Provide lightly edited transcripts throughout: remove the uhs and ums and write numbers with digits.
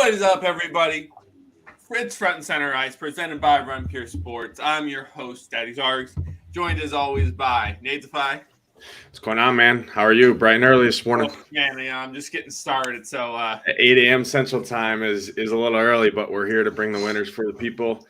What is up, everybody? It's Front and Center Ice, presented by Run Pure Sports. I'm your host, Daddy Zargs, joined as always by Natefy. What's going on, man? How are you? Bright and early this morning. Oh, man, yeah, I'm just getting started. So 8 a.m. Central Time is a little early, but we're here to bring the winners for the people.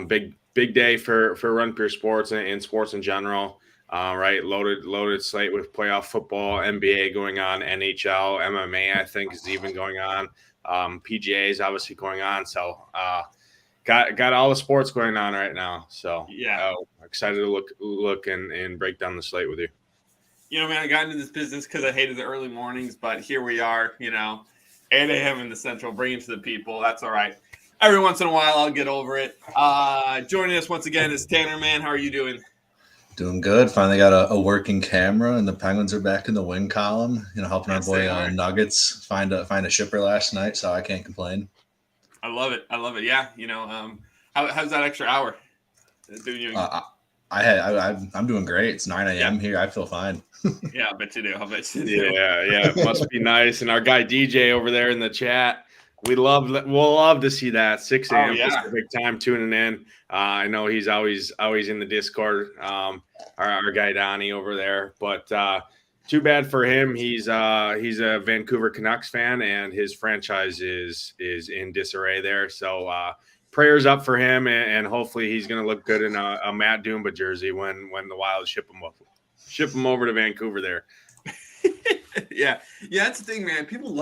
Big day for Run Pure Sports and sports in general. Right, loaded slate with playoff football, NBA going on, NHL, MMA I think is even going on. PGA is obviously going on. So got all the sports going on right now. So yeah, excited to look and break down the slate with you. You know, man, I got into this business because I hated the early mornings, but here we are, 8 a.m. in the Central, bringing it to the people. That's all right. Every once in a while, I'll get over it. Joining us once again is Tanner, man. How are you doing? Doing good. Finally got a working camera, and the Penguins are back in the win column. Helping our boy Nuggets find a shipper last night, so I can't complain. I love it. Yeah, how's that extra hour? I'm doing great. It's 9 a.m. here. I feel fine. Yeah, I bet you do. Yeah. It must be nice. And our guy DJ over there in the chat, we'll love to see that 6 a.m. Pacific time tuning in. I know he's always in the Discord. Our guy Donnie over there, but too bad for him. He's a Vancouver Canucks fan, and his franchise is in disarray there. So prayers up for him, and hopefully he's going to look good in a Matt Dumba jersey when the Wild ship him over to Vancouver there. Yeah, that's the thing, man. People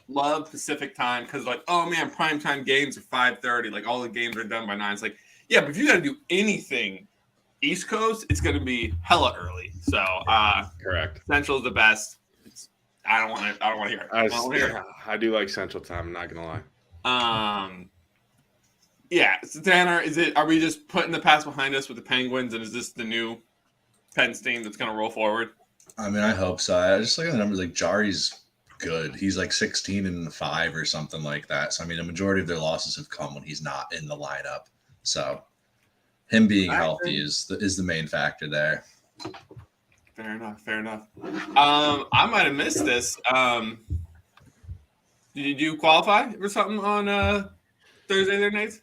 love Pacific time because, oh man, primetime games are 5:30. All the games are done by 9. It's yeah, but if you got to do anything East Coast, it's going to be hella early. So correct. Central is the best. I don't want to hear it. I do like Central time. I'm not going to lie. Yeah. So Tanner, are we just putting the past behind us with the Penguins, and is this the new Pens team that's going to roll forward? I mean, I hope so. I just look at the numbers. Jari's good. He's 16-5 or something like that. So I mean, the majority of their losses have come when he's not in the lineup. So him being healthy is the main factor there. Fair enough. I might have missed this. Did you qualify for something on Thursday there, Nate?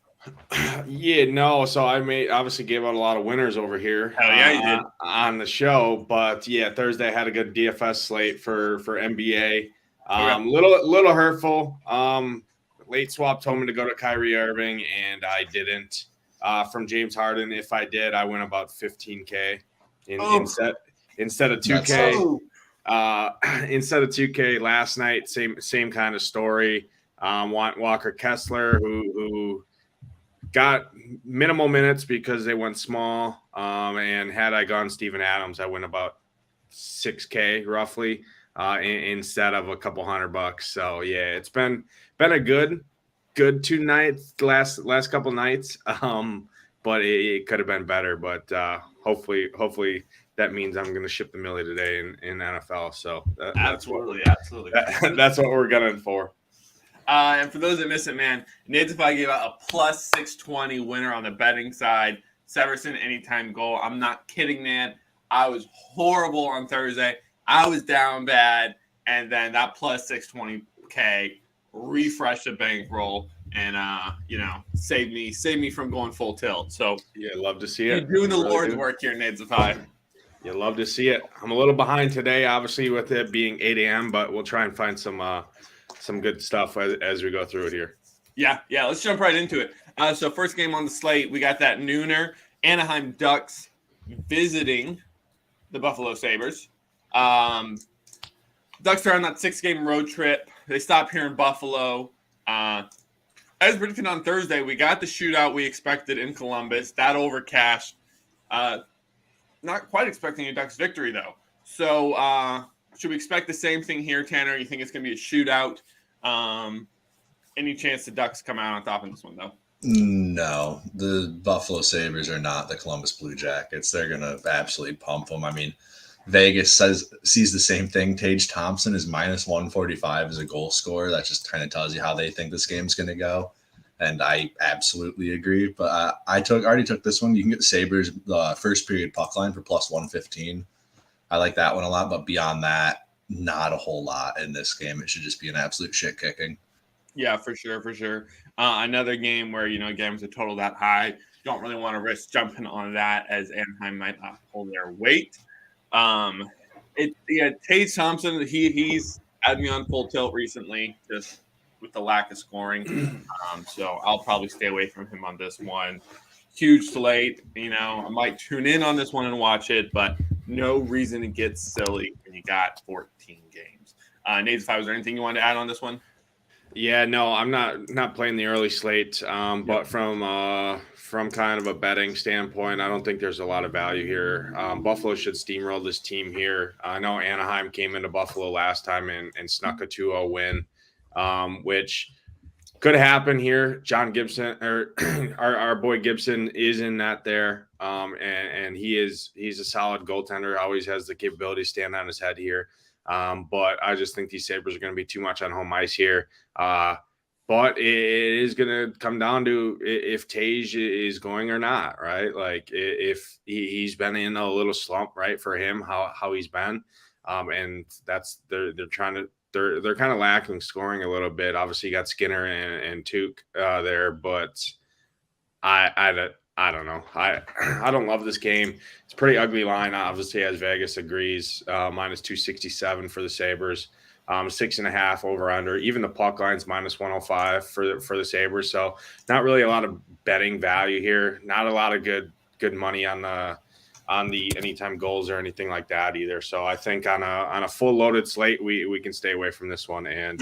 Yeah, no. So I obviously gave out a lot of winners over here. Hell yeah, you did. On the show. But yeah, Thursday I had a good DFS slate for NBA. Little hurtful. Late swap told me to go to Kyrie Irving, and I didn't. From James Harden, if I did, I went about 15K instead of 2K. Instead of 2K last night, same kind of story. Walker Kessler, who got minimal minutes because they went small. And had I gone Steven Adams, I went about 6K roughly instead of a couple $100. So yeah, it's been a good 2 nights last couple nights. But it could have been better. But hopefully that means I'm going to ship the Millie today in NFL. So absolutely. That's what we're gunning for. And for those that miss it, man, Natefy gave out a plus 620 winner on the betting side. Severson anytime goal. I'm not kidding, man. I was horrible on Thursday. I was down bad, and then that plus 620K refreshed the bankroll and saved me from going full tilt. So yeah, love to see it. You're doing the Lord's work here, Natefy. You love to see it. I'm a little behind today, obviously, with it being 8 a.m., but we'll try and find some good stuff as we go through it here. Yeah, let's jump right into it. So first game on the slate, we got that nooner, Anaheim Ducks visiting the Buffalo Sabres. Ducks are on that 6-game road trip. They stop here in Buffalo. As predicted on Thursday, we got the shootout we expected in Columbus. That overcashed. Not quite expecting a Ducks victory, though. So should we expect the same thing here, Tanner? You think it's going to be a shootout? Any chance the Ducks come out on top in this one, though? No. The Buffalo Sabres are not the Columbus Blue Jackets. They're going to absolutely pump them. I mean, Vegas sees the same thing. Tage Thompson is minus 145 as a goal scorer. That just kind of tells you how they think this game's going to go. And I absolutely agree. But I already took this one. You can get the Sabres first period puck line for plus 115. I like that one a lot. But beyond that, not a whole lot in this game. It should just be an absolute shit kicking. Yeah, for sure, for sure. Another game where, again, with a total that high, don't really want to risk jumping on that as Anaheim might not pull their weight. Tage Thompson, he's had me on full tilt recently, just with the lack of scoring. So I'll probably stay away from him on this one. Huge slate, I might tune in on this one and watch it, but no reason to get silly when you got 14 games. Nate, was there anything you wanted to add on this one? Yeah, no, I'm not playing the early slate, but from kind of a betting standpoint, I don't think there's a lot of value here. Buffalo should steamroll this team here. I know Anaheim came into Buffalo last time and snuck a 2-0 win, which could happen here. John Gibson, or our boy Gibson, is in that there, and he's a solid goaltender. Always has the capability to stand on his head here. But I just think these Sabres are going to be too much on home ice here. But it is going to come down to if Tage is going or not, right? Like if he's been in a little slump, right, for him, how he's been. And that's they're trying to they're kind of lacking scoring a little bit. Obviously, you got Skinner and Tuuk there, but I don't know. I don't love this game. It's a pretty ugly line, obviously, as Vegas agrees. Minus 267 for the Sabres. 6.5 over under. Even the puck line's minus 105 for the Sabres. So not really a lot of betting value here. Not a lot of good money on the anytime goals or anything like that either. So I think on a full loaded slate, we can stay away from this one and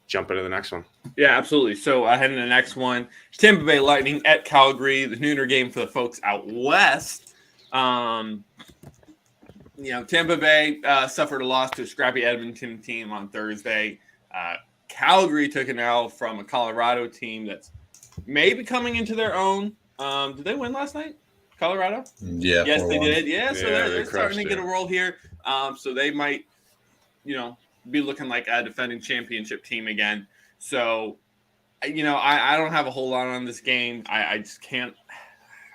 jump into the next one. Yeah, absolutely. So heading to the next one, Tampa Bay Lightning at Calgary, the nooner game for the folks out west. Tampa Bay suffered a loss to a scrappy Edmonton team on Thursday. Calgary took an L from a Colorado team that's maybe coming into their own. Did they win last night, Colorado? Yeah. Yes, they did. Yeah, so they're crushed starting to get a roll here. So they might, be looking like a defending championship team again. So, I don't have a whole lot on this game. I just can't.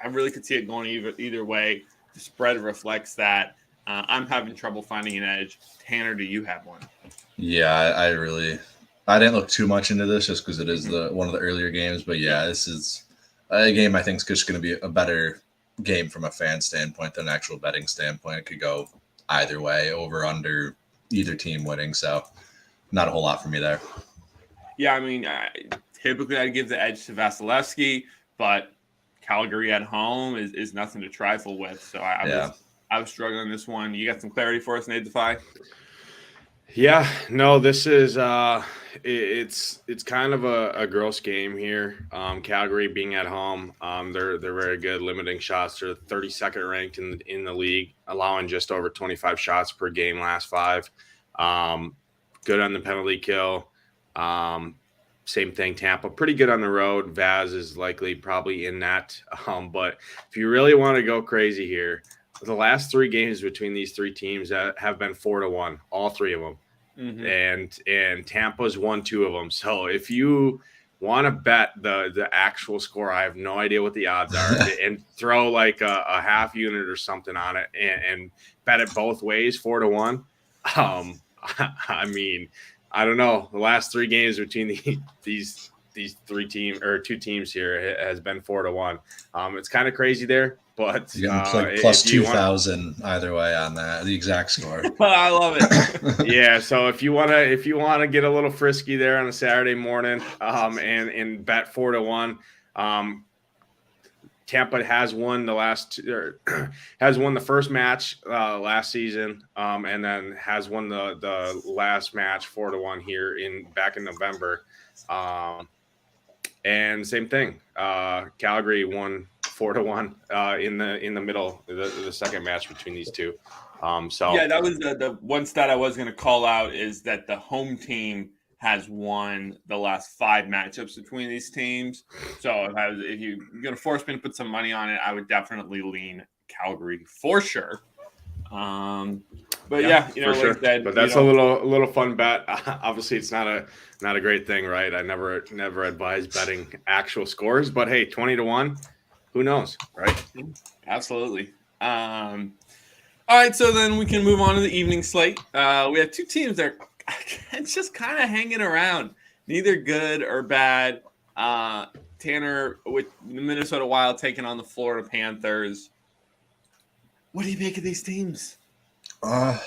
I really could see it going either way. The spread reflects that. I'm having trouble finding an edge. Tanner, do you have one? Yeah, I didn't look too much into this just because it is one of the earlier games. But yeah, this is a game I think is just going to be a better game from a fan standpoint than an actual betting standpoint. It could go either way, over, under, either team winning. So not a whole lot for me there. Yeah, I mean, typically I'd give the edge to Vasilevsky, but Calgary at home is nothing to trifle with. So I was struggling this one. You got some clarity for us, Nate Defy? Yeah, no, this is it's kind of a gross game here. Calgary being at home, they're very good limiting shots. They're 32nd ranked in the league, allowing just over 25 shots per game last 5. Good on the penalty kill. Same thing, Tampa, pretty good on the road. Vaz is likely probably in that. But if you really want to go crazy here, the last 3 games between these 3 teams have been 4-1, all 3 of them. Mm-hmm. And Tampa's won 2 of them. So if you want to bet the actual score, I have no idea what the odds are, and throw like a half unit or something on it and bet it both ways, 4-1. I mean, I don't know. The last 3 games between these 3 teams or 2 teams here has been 4-1. It's kind of crazy there. But you can plus 2,000 either way on that, the exact score. I love it. Yeah, so if you wanna get a little frisky there on a Saturday morning, and bet 4-1, Tampa has won the first match last season, and then has won the last match 4-1 here back in November, and same thing. Calgary won 4-1 in the middle, the second match between these 2. So yeah, that was the one stat I was going to call out, is that the home team has won the last 5 matchups between these teams. So if you're going to force me to put some money on it, I would definitely lean Calgary for sure. But yeah, for sure. Like that, but that's a little fun bet. Obviously, it's not a great thing, right? I never advise betting actual scores, but hey, 20-1. Who knows, right? Absolutely. All right, so then we can move on to the evening slate. We have 2 teams that are just kind of hanging around. neither good or bad. Tanner with the Minnesota Wild taking on the Florida Panthers. What do you make of these teams? I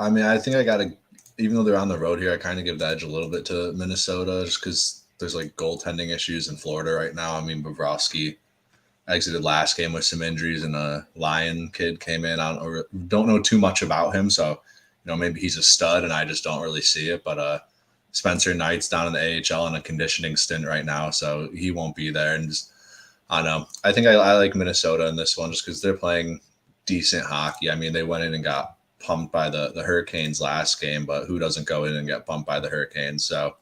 mean, I think I got to, even though they're on the road here, I kind of give the edge a little bit to Minnesota just because there's like goaltending issues in Florida right now. I mean, Bobrovsky exited last game with some injuries, and a Lion kid came in. I don't know too much about him, so maybe he's a stud, and I just don't really see it. But Spencer Knight's down in the AHL on a conditioning stint right now, so he won't be there. And just, I don't know. I think I like Minnesota in this one just because they're playing decent hockey. I mean, they went in and got pumped by the Hurricanes last game, but who doesn't go in and get pumped by the Hurricanes? So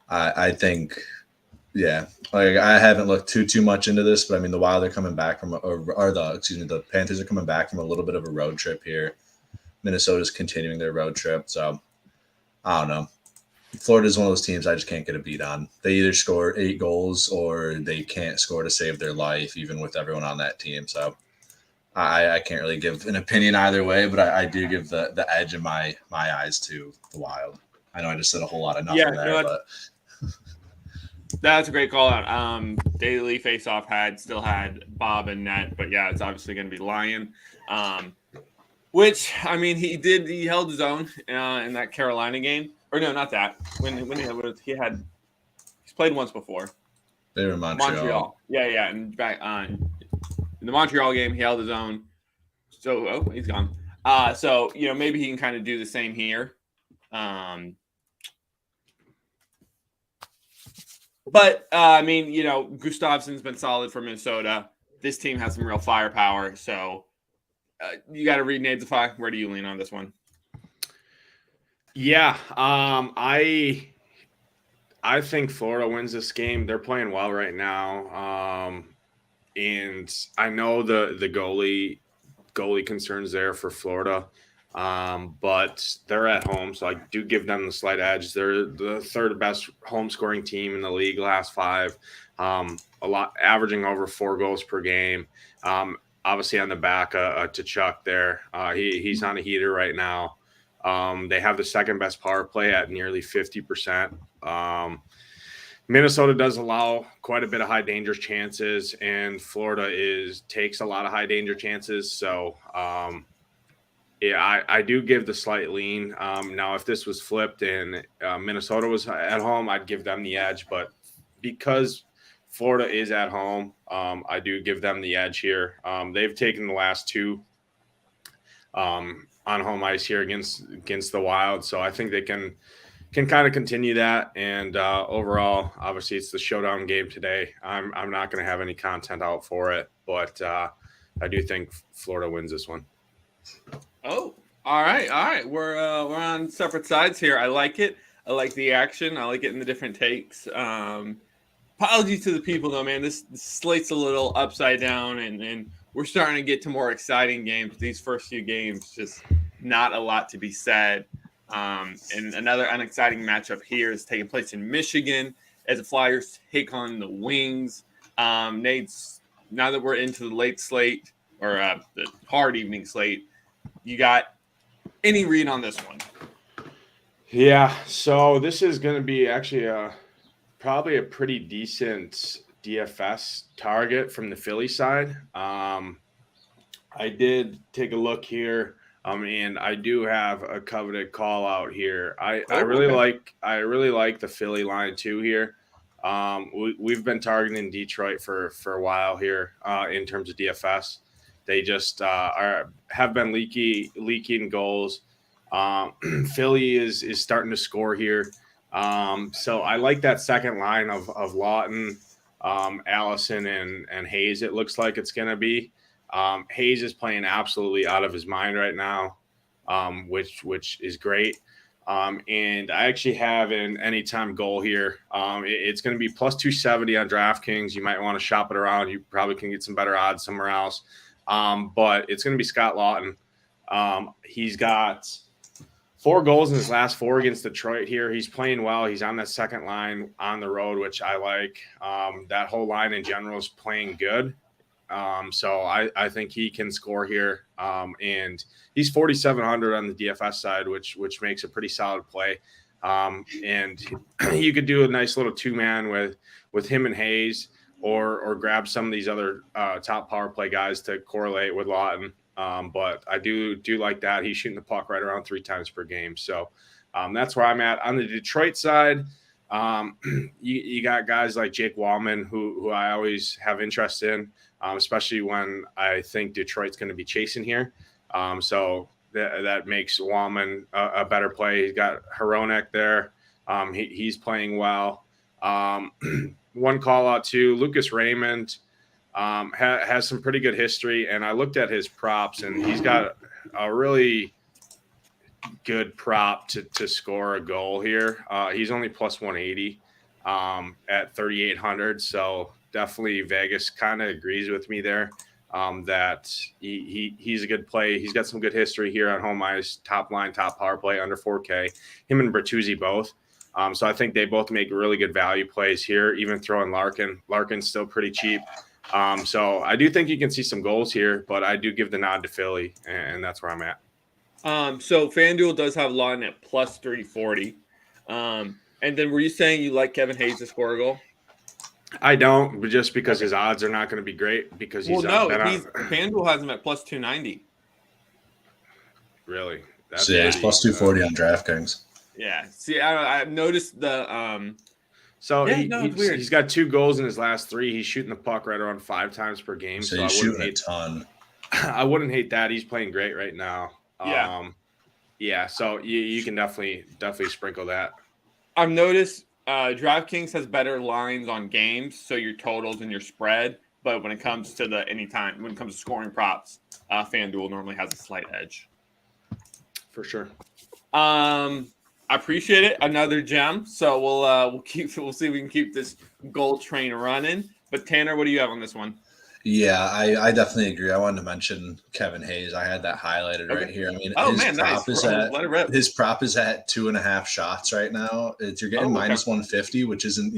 I think, yeah, like I haven't looked too much into this, but I mean the Wild are coming back from, the Panthers are coming back from a little bit of a road trip here. Minnesota's continuing their road trip, so I don't know. Florida's one of those teams I just can't get a beat on. They either score 8 goals or they can't score to save their life, even with everyone on that team. So I can't really give an opinion either way, but I do give the edge in my eyes to the Wild. I know I just said a whole lot of nothing there, but that's a great call out. Daily Faceoff still had Bob and Net, but yeah, it's obviously going to be Lion. Which I mean, he held his own in that Carolina game, or no, not that. When he's played once before. They were in Montreal. Yeah, and back on. In the Montreal game, he held his own. So, he's gone. So, maybe he can kind of do the same here. But, I mean, Gustafsson's been solid for Minnesota. This team has some real firepower. So, you got to read Nadesify. Where do you lean on this one? Yeah, I think Florida wins this game. They're playing well right now. And I know the goalie concerns there for Florida, but they're at home, so I do give them the slight edge. They're the third best home scoring team in the league last 5, averaging over 4 goals per game. Obviously on the back to Chuck there. He's on a heater right now. They have the second best power play at nearly 50%. Minnesota does allow quite a bit of high danger chances, and Florida takes a lot of high danger chances. So, I do give the slight lean. Now, if this was flipped and Minnesota was at home, I'd give them the edge. But because Florida is at home, I do give them the edge here. They've taken the last 2 on home ice here against the Wild, so I think they can kind of continue that. And overall, obviously, it's the showdown game today. I'm not going to have any content out for it, but I do think Florida wins this one. Oh, all right. We're on separate sides here. I like it. I like the action. I like it in the different takes. Apologies to the people, though, man. This slate's a little upside down, and we're starting to get to more exciting games. These first few games, just not a lot to be said. And another unexciting matchup here is taking place in Michigan as the Flyers take on the Wings. Nate's, now that we're into the late slate or the hard evening slate, you got any read on this one? Yeah, so this is going to be actually probably a pretty decent DFS target from the Philly side. I did take a look here. And I do have a coveted call out here. I really like the Philly line too here. We've been targeting Detroit for a while here in terms of DFS. They just have been leaking goals. Philly is starting to score here. So I like that second line of Lawton, Allison, and Hayes. It looks like it's going to be. Hayes is playing absolutely out of his mind right now, which is great. And I actually have an anytime goal here. It's going to be plus 270 on DraftKings. You might want to shop it around. You probably can get some better odds somewhere else. But it's going to be Scott Lawton. He's got 4 goals in his last 4 against Detroit here. He's playing well. He's on that second line on the road, which I like. That whole line in general is playing good. So I think he can score here. And he's 4,700 on the DFS side, which makes a pretty solid play. And you could do a nice little 2-man with him and Hayes, or grab some of these other top power play guys to correlate with Lawton. But I do like that. He's shooting the puck right around 3 times per game. So that's where I'm at. On the Detroit side, you got guys like Jake Wallman, who I always have interest in, especially when I think Detroit's going to be chasing here. So that makes Wallman a better play. He's got Hronek there. He's playing well. One call out too, Lucas Raymond has some pretty good history, and I looked at his props, and he's got a really good prop to score a goal here. He's only plus 180 at 3,800, so definitely Vegas kind of agrees with me there, that he's a good play. He's got some good history here on home ice, top line, top power play, under 4K. Him and Bertuzzi both. So I think they both make really good value plays here, even throwing Larkin. Larkin's still pretty cheap. So I do think you can see some goals here, but I do give the nod to Philly, and that's where I'm at. So FanDuel does have Lawton at plus 340. And then were you saying you like Kevin Hayes to score a goal? I don't, but just because his odds are not going to be great because he's FanDuel has him at plus 290. Really? So yeah, he's plus 240 on DraftKings. Yeah. See, I've noticed the he's got 2 goals in his last 3. He's shooting the puck right around 5 times per game. So he's shooting a ton. I wouldn't hate that. He's playing great right now. Yeah. So you can definitely sprinkle that. I've noticed DraftKings has better lines on games, so your totals and your spread. But when it comes to when it comes to scoring props, FanDuel normally has a slight edge. For sure. I appreciate it. Another gem. So we'll see if we can keep this goal train running. But Tanner, what do you have on this one? Yeah, I definitely agree. I wanted to mention Kevin Hayes. I had that highlighted right here. I mean, his prop is at 2.5 shots right now. You're getting minus 150, which isn't,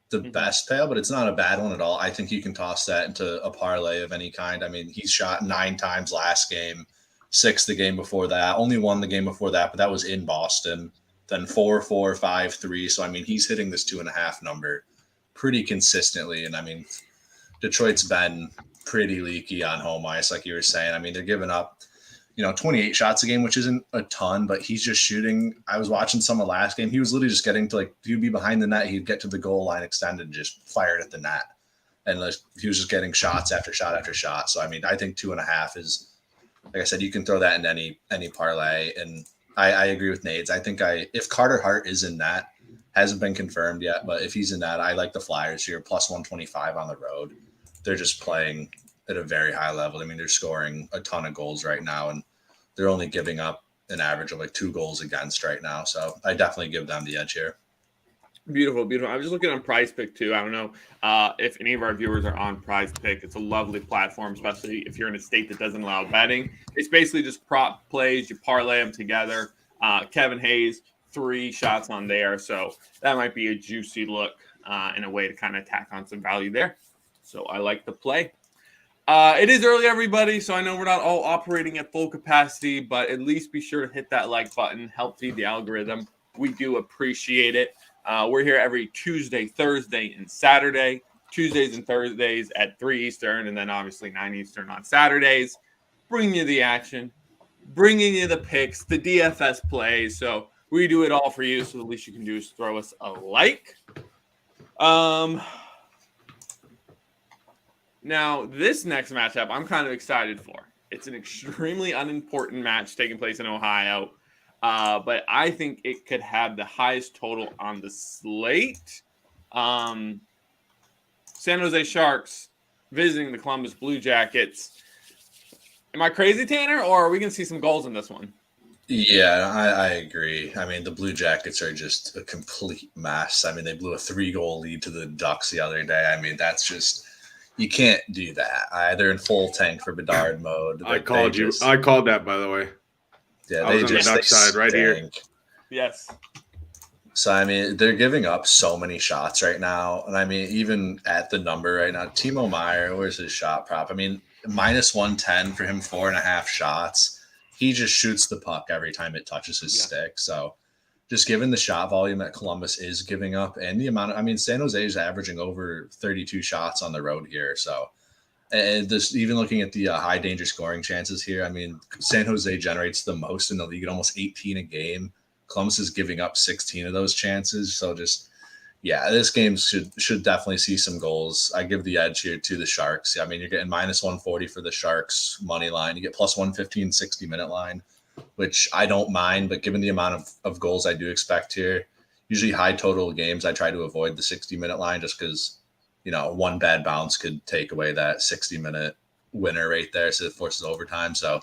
the best payout, but it's not a bad one at all. I think you can toss that into a parlay of any kind. I mean, he's shot 9 times last game, 6 the game before that, only 1 the game before that, but that was in Boston. Then 4, 4, 5, 3. So I mean, he's hitting this 2.5 number pretty consistently. And I mean, Detroit's been pretty leaky on home ice, like you were saying. I mean, they're giving up, 28 shots a game, which isn't a ton, but he's just shooting. I was watching some of last game. He was literally just getting to he'd be behind the net. He'd get to the goal line extended and just fire it at the net. And he was just getting shots after shot after shot. So, I mean, I think 2.5 is, like I said, you can throw that in any parlay. And I agree with Nades. I think if Carter Hart is in that, hasn't been confirmed yet, but if he's in that, I like the Flyers here, plus 125 on the road. They're just playing at a very high level. I mean, they're scoring a ton of goals right now, and they're only giving up an average of 2 goals against right now. So I definitely give them the edge here. Beautiful, beautiful. I was just looking on Prize Pick too. I don't know if any of our viewers are on Prize Pick. It's a lovely platform, especially if you're in a state that doesn't allow betting. It's basically just prop plays. You parlay them together. Kevin Hayes, 3 shots on there. So that might be a juicy look in a way to kind of tack on some value there. So I like the play. It is early, everybody, so I know we're not all operating at full capacity, but at least be sure to hit that like button, help feed the algorithm. We do appreciate it. We're here every Tuesday, Thursday, and Saturday. Tuesdays and Thursdays at 3 Eastern, and then obviously 9 Eastern on Saturdays. Bringing you the action, bringing you the picks, the DFS plays. So we do it all for you, so the least you can do is throw us a like. Now, this next matchup I'm kind of excited for. It's an extremely unimportant match taking place in Ohio, but I think it could have the highest total on the slate. San Jose Sharks visiting the Columbus Blue Jackets. Am I crazy, Tanner, or are we going to see some goals in this one? Yeah, I agree. I mean, the Blue Jackets are just a complete mess. I mean, they blew a 3-goal lead to the Ducks the other day. I mean, that's just... You can't do that. They're in full tank for Bedard mode. I called that, by the way. Yeah, I was on the Duck side right here. Yes. So, I mean, they're giving up so many shots right now. And, I mean, even at the number right now, Timo Meier, where's his shot prop? I mean, minus 110 for him, 4.5 shots. He just shoots the puck every time it touches his stick. So, just given the shot volume that Columbus is giving up and the amount of, I mean, San Jose is averaging over 32 shots on the road here. So, and this, even looking at the high danger scoring chances here, I mean, San Jose generates the most in the league at almost 18 a game. Columbus is giving up 16 of those chances. So just, yeah, this game should definitely see some goals. I give the edge here to the Sharks. I mean, you're getting minus 140 for the Sharks money line. You get plus 115 60-minute line, which I don't mind. But given the amount of goals I do expect here, usually high total games, I try to avoid the 60-minute line just because, one bad bounce could take away that 60-minute winner right there. So it forces overtime. So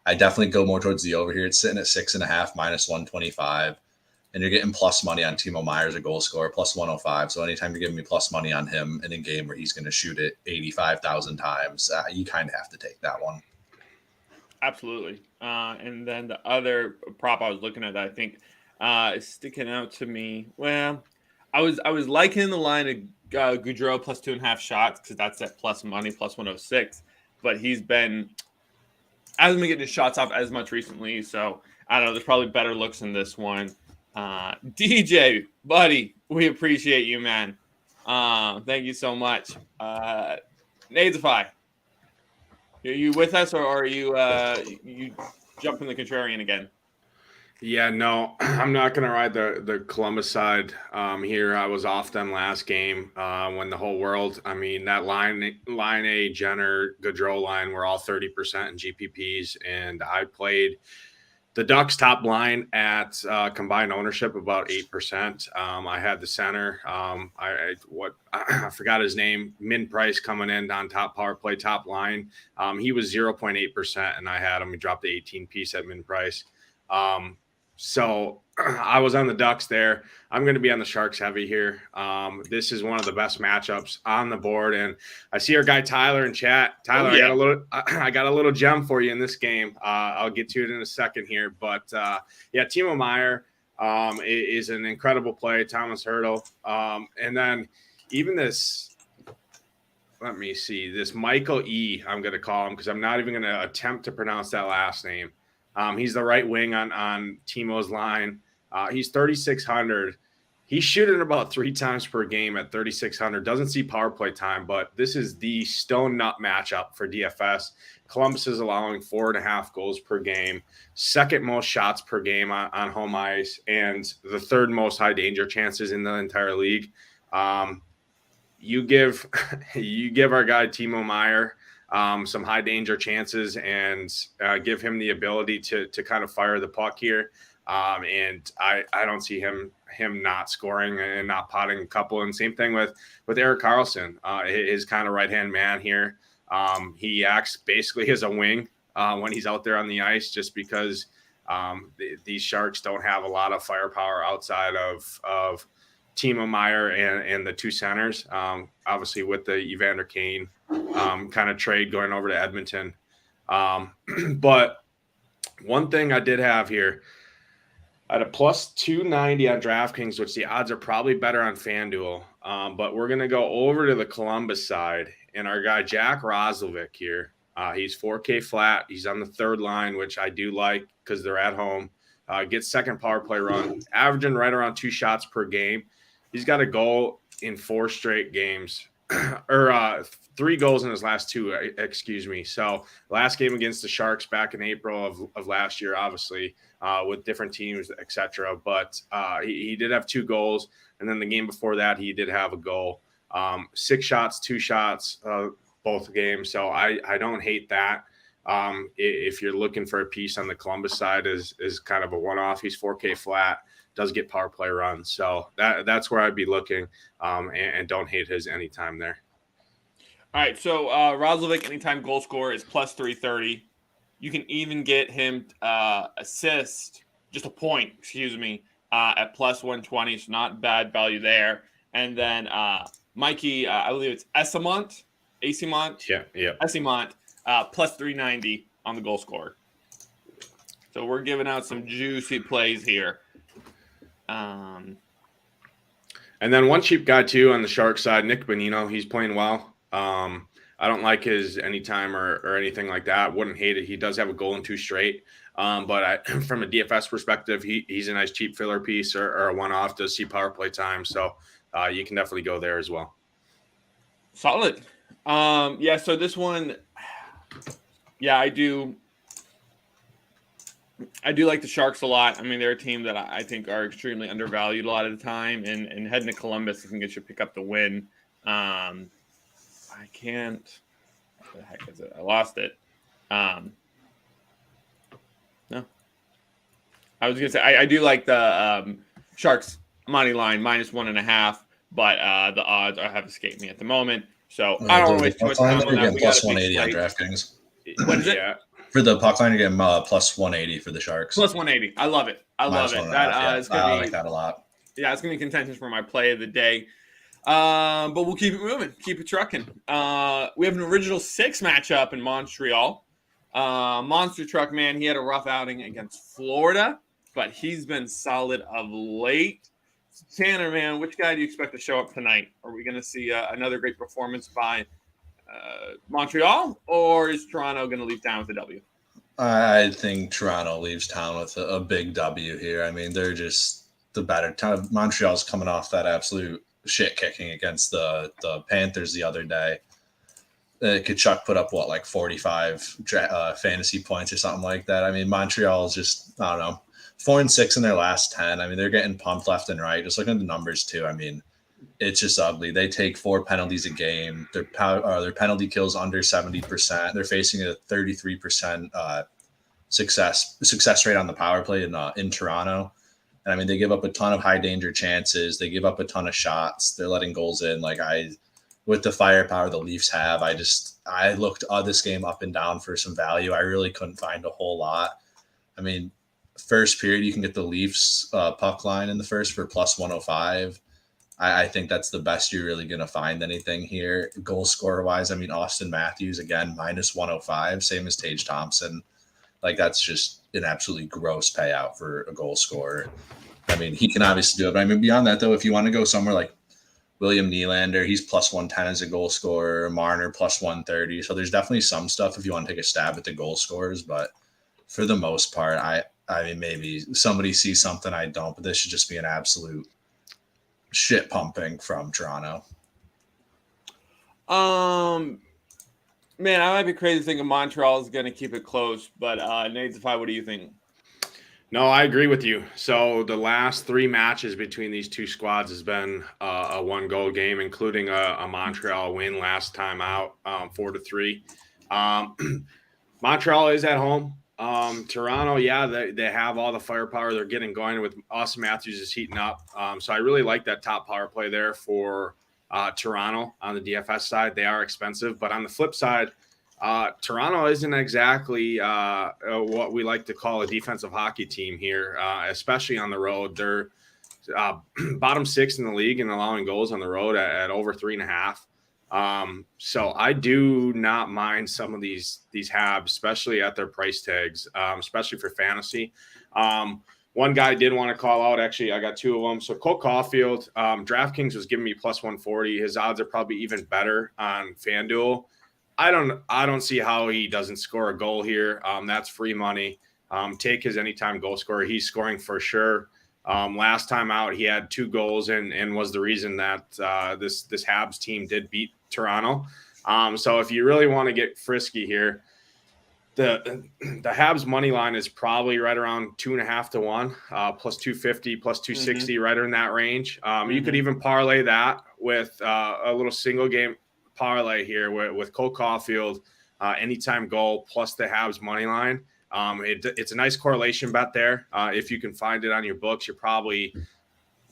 I definitely go more towards the over here. It's sitting at 6.5 minus 125. And you're getting plus money on Timo Meier as a goal scorer, plus 105. So anytime you're giving me plus money on him in a game where he's going to shoot it 85,000 times, you kind of have to take that one. Absolutely. And then the other prop I was looking at that I think is sticking out to me. Well, I was liking the line of Gaudreau plus 2.5 shots because that's at plus money, plus 106. But hasn't been getting his shots off as much recently. So I don't know. There's probably better looks in this one. DJ, buddy, we appreciate you, man. Thank you so much. Nadefy, are you with us, or are you jumping the contrarian again? Yeah, no, I'm not going to ride the Columbus side here. I was off them last game when the whole world, I mean, that line A, Jenner, Gaudreau line were all 30% in GPPs, and I played the Ducks top line at combined ownership about 8%. I had the center. I forgot his name. Min Price coming in on top power play top line. He was 0.8%, and I had him. He dropped the 18 piece at Min Price. So I was on the Ducks there. I'm going to be on the Sharks heavy here. This is one of the best matchups on the board, and I see our guy Tyler in chat. Tyler, I got a little gem for you in this game. I'll get to it in a second here, but yeah, Timo Meier is an incredible play. Thomas Hertl, and then even this. Let me see this Michael E. I'm going to call him because I'm not even going to attempt to pronounce that last name. He's the right wing on Timo's line. He's 3,600. He's shooting about 3 times per game at 3,600. Doesn't see power play time, but this is the stone nut matchup for DFS. Columbus is allowing 4.5 goals per game, second most shots per game on home ice, and the third most high danger chances in the entire league. You give our guy Timo Meier some high danger chances and give him the ability to kind of fire the puck here. And I don't see him not scoring and not potting a couple. And same thing with Erik Karlsson, his kind of right-hand man here. He acts basically as a wing when he's out there on the ice, just because these Sharks don't have a lot of firepower outside of Timo Meier and the two centers, obviously with the Evander Kane kind of trade going over to Edmonton. But one thing I did have here, I had a plus 290 on DraftKings, which the odds are probably better on FanDuel. But we're going to go over to the Columbus side, and our guy Jack Roslovic here, he's 4K flat. He's on the third line, which I do like because they're at home. Gets second power play run, averaging right around 2 shots per game. He's got a goal in 4 straight games, or 3 goals in his last 2, excuse me. So last game against the Sharks back in April of last year, obviously, with different teams, etc. But he did have 2 goals. And then the game before that, he did have a goal. 6 shots, 2 shots, both games. So I don't hate that. If you're looking for a piece on the Columbus side is kind of a one-off. He's 4K flat, does get power play runs. So that's where I'd be looking, and don't hate his anytime there. All right, so Roslovic anytime goal scorer is plus 330. You can even get him assist, just a point, at plus 120. So not bad value there. And then Mikey, I believe it's Esimont. Yeah. Esimont, plus 390 on the goal scorer. So we're giving out some juicy plays here. And then one cheap guy too on the Shark side, Nick Bonino. He's playing well. I don't like his anytime or anything like that. Wouldn't hate it. He does have a goal in 2 straight. But from a DFS perspective, he's a nice cheap filler piece or a one-off. Does see power play time. So you can definitely go there as well. Solid. Yeah, so this one, yeah, I do like the Sharks a lot. I mean, they're a team that I think are extremely undervalued a lot of the time, and heading to Columbus, I think it should pick up the win. I can't. What the heck is it? I lost it. No. I was gonna say I do like the Sharks money line -1.5, but the odds have escaped me at the moment. So I don't want to waste too much time on that. We got plus 180 on DraftKings. What is it? Yeah. For the puck line, you're getting plus 180 for the Sharks. Plus 180. I love it. I love it. That is I like that a lot. Yeah, it's gonna be contentious for my play of the day. But we'll keep it moving, keep it trucking. We have an original 6 matchup in Montreal. Monster Truck Man, he had a rough outing against Florida, but he's been solid of late. Tanner, man, which guy do you expect to show up tonight? Are we going to see another great performance by Montreal, or is Toronto going to leave town with a W? I think Toronto leaves town with a big W here. I mean, they're just the better town. Montreal's coming off that absolute shit kicking against the Panthers the other day. Kachuk put up like 45 fantasy points or something like that. I mean, Montreal is just, I don't know, 4-6 in their last 10. I mean, they're getting pumped left and right. Just looking at the numbers too. I mean, it's just ugly. They take 4 penalties a game. Their penalty kills under 70%. They're facing a 33% success rate on the power play in Toronto. And I mean, they give up a ton of high danger chances. They give up a ton of shots. They're letting goals in. With the firepower the Leafs have, I looked this game up and down for some value. I really couldn't find a whole lot. I mean, first period, you can get the Leafs puck line in the first for plus 105. I think that's the best you're really going to find anything here. Goal scorer wise, I mean, Austin Matthews, again, minus 105, same as Tage Thompson. That's just an absolutely gross payout for a goal scorer. I mean, he can obviously do it. But I mean, beyond that, though, if you want to go somewhere like William Nylander, he's plus 110 as a goal scorer. Marner plus 130. So there's definitely some stuff if you want to take a stab at the goal scorers. But for the most part, I mean, maybe somebody sees something I don't. But this should just be an absolute shit pumping from Toronto. Man, I might be crazy thinking Montreal is going to keep it close. But Nate Defy, what do you think? No, I agree with you. So the last 3 matches between these two squads has been a 1-goal game, including a Montreal win last time out, 4-3. Montreal is at home. Toronto, yeah, they have all the firepower. They're getting going with Austin Matthews is heating up. So I really like that top power play there for Toronto on the DFS side. They are expensive, but on the flip side, Toronto isn't exactly what we like to call a defensive hockey team here, especially on the road. They're bottom 6 in the league in allowing goals on the road at over 3.5. So I do not mind some of these Habs, especially at their price tags, especially for fantasy. One guy I did want to call out. Actually, I got 2 of them. So Cole Caulfield, DraftKings was giving me plus 140. His odds are probably even better on FanDuel. I don't see how he doesn't score a goal here. That's free money. Take his anytime goal scorer. He's scoring for sure. Last time out, he had 2 goals and was the reason that this Habs team did beat Toronto. So if you really want to get frisky here, the Habs money line is probably right around 2.5 to 1, plus 250, plus 260, right in that range. You could even parlay that with a little single game parlay here with Cole Caulfield, anytime goal plus the Habs money line. It's a nice correlation bet there. If you can find it on your books, you're probably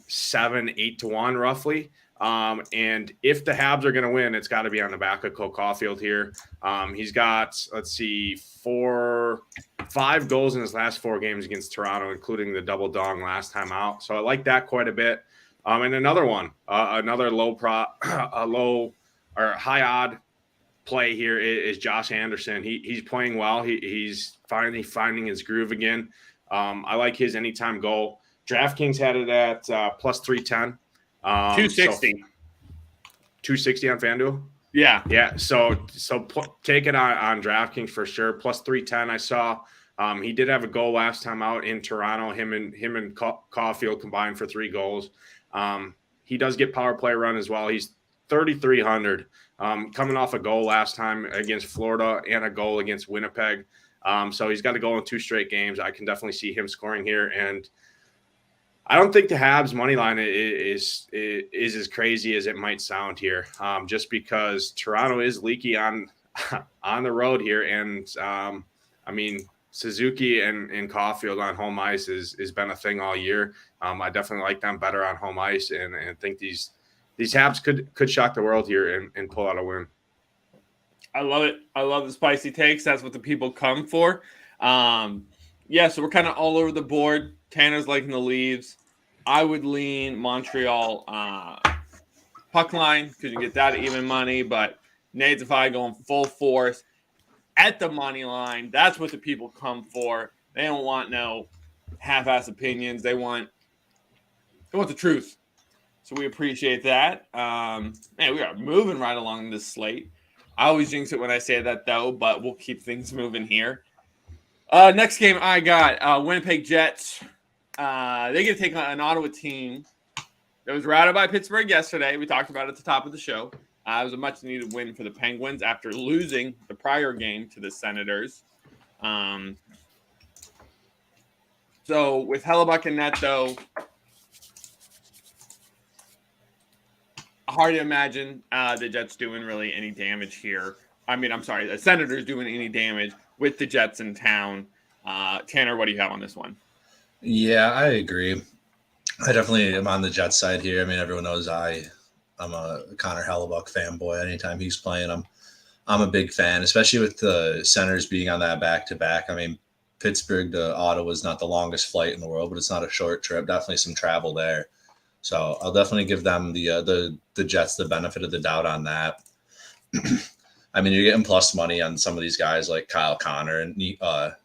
7-8 to 1 roughly. And if the Habs are going to win, it's got to be on the back of Cole Caulfield here. He's got, 5 goals in his last 4 games against Toronto, including the double dong last time out. So I like that quite a bit. And another one, another low or high odd play here is Josh Anderson. He's playing well. He's finally finding his groove again. I like his anytime goal. DraftKings had it at plus 310. 260. 260 on FanDuel? Yeah. Yeah. So take it on DraftKings for sure. Plus 310. I saw. He did have a goal last time out in Toronto. Him and Caulfield combined for 3 goals. He does get power play run as well. He's 3,300, coming off a goal last time against Florida and a goal against Winnipeg. So he's got a goal in 2 straight games. I can definitely see him scoring here. And I don't think the Habs money line is as crazy as it might sound here, just because Toronto is leaky on the road here. And I mean, Suzuki and Caulfield on home ice has been a thing all year. I definitely like them better on home ice, and think these Habs could shock the world here and pull out a win. I love it. I love the spicy takes. That's what the people come for. Yeah, so we're kind of all over the board. Tanner's liking the Leaves. I would lean Montreal puck line because you get that even money, but Nate's if I going full force at the money line. That's what the people come for. They don't want no half-ass opinions. They want the truth. So we appreciate that. Man, we are moving right along this slate. I always jinx it when I say that, though, but we'll keep things moving here. Next game I got Winnipeg Jets. They get to take on an Ottawa team that was routed by Pittsburgh yesterday. We talked about it at the top of the show. It was a much-needed win for the Penguins after losing the prior game to the Senators. So with Hellebuck and net, though, hard to imagine the Jets doing really any damage here. I mean, I'm sorry, the Senators doing any damage with the Jets in town. Tanner, what do you have on this one? Yeah, I agree. I definitely am on the Jets side here. I mean, everyone knows I'm a Connor Hellebuck fanboy. Anytime he's playing, I'm a big fan, especially with the Senators being on that back-to-back. I mean, Pittsburgh to Ottawa is not the longest flight in the world, but it's not a short trip. Definitely some travel there. So I'll definitely give them the Jets the benefit of the doubt on that. I mean, you're getting plus money on some of these guys like Kyle Connor and Nikola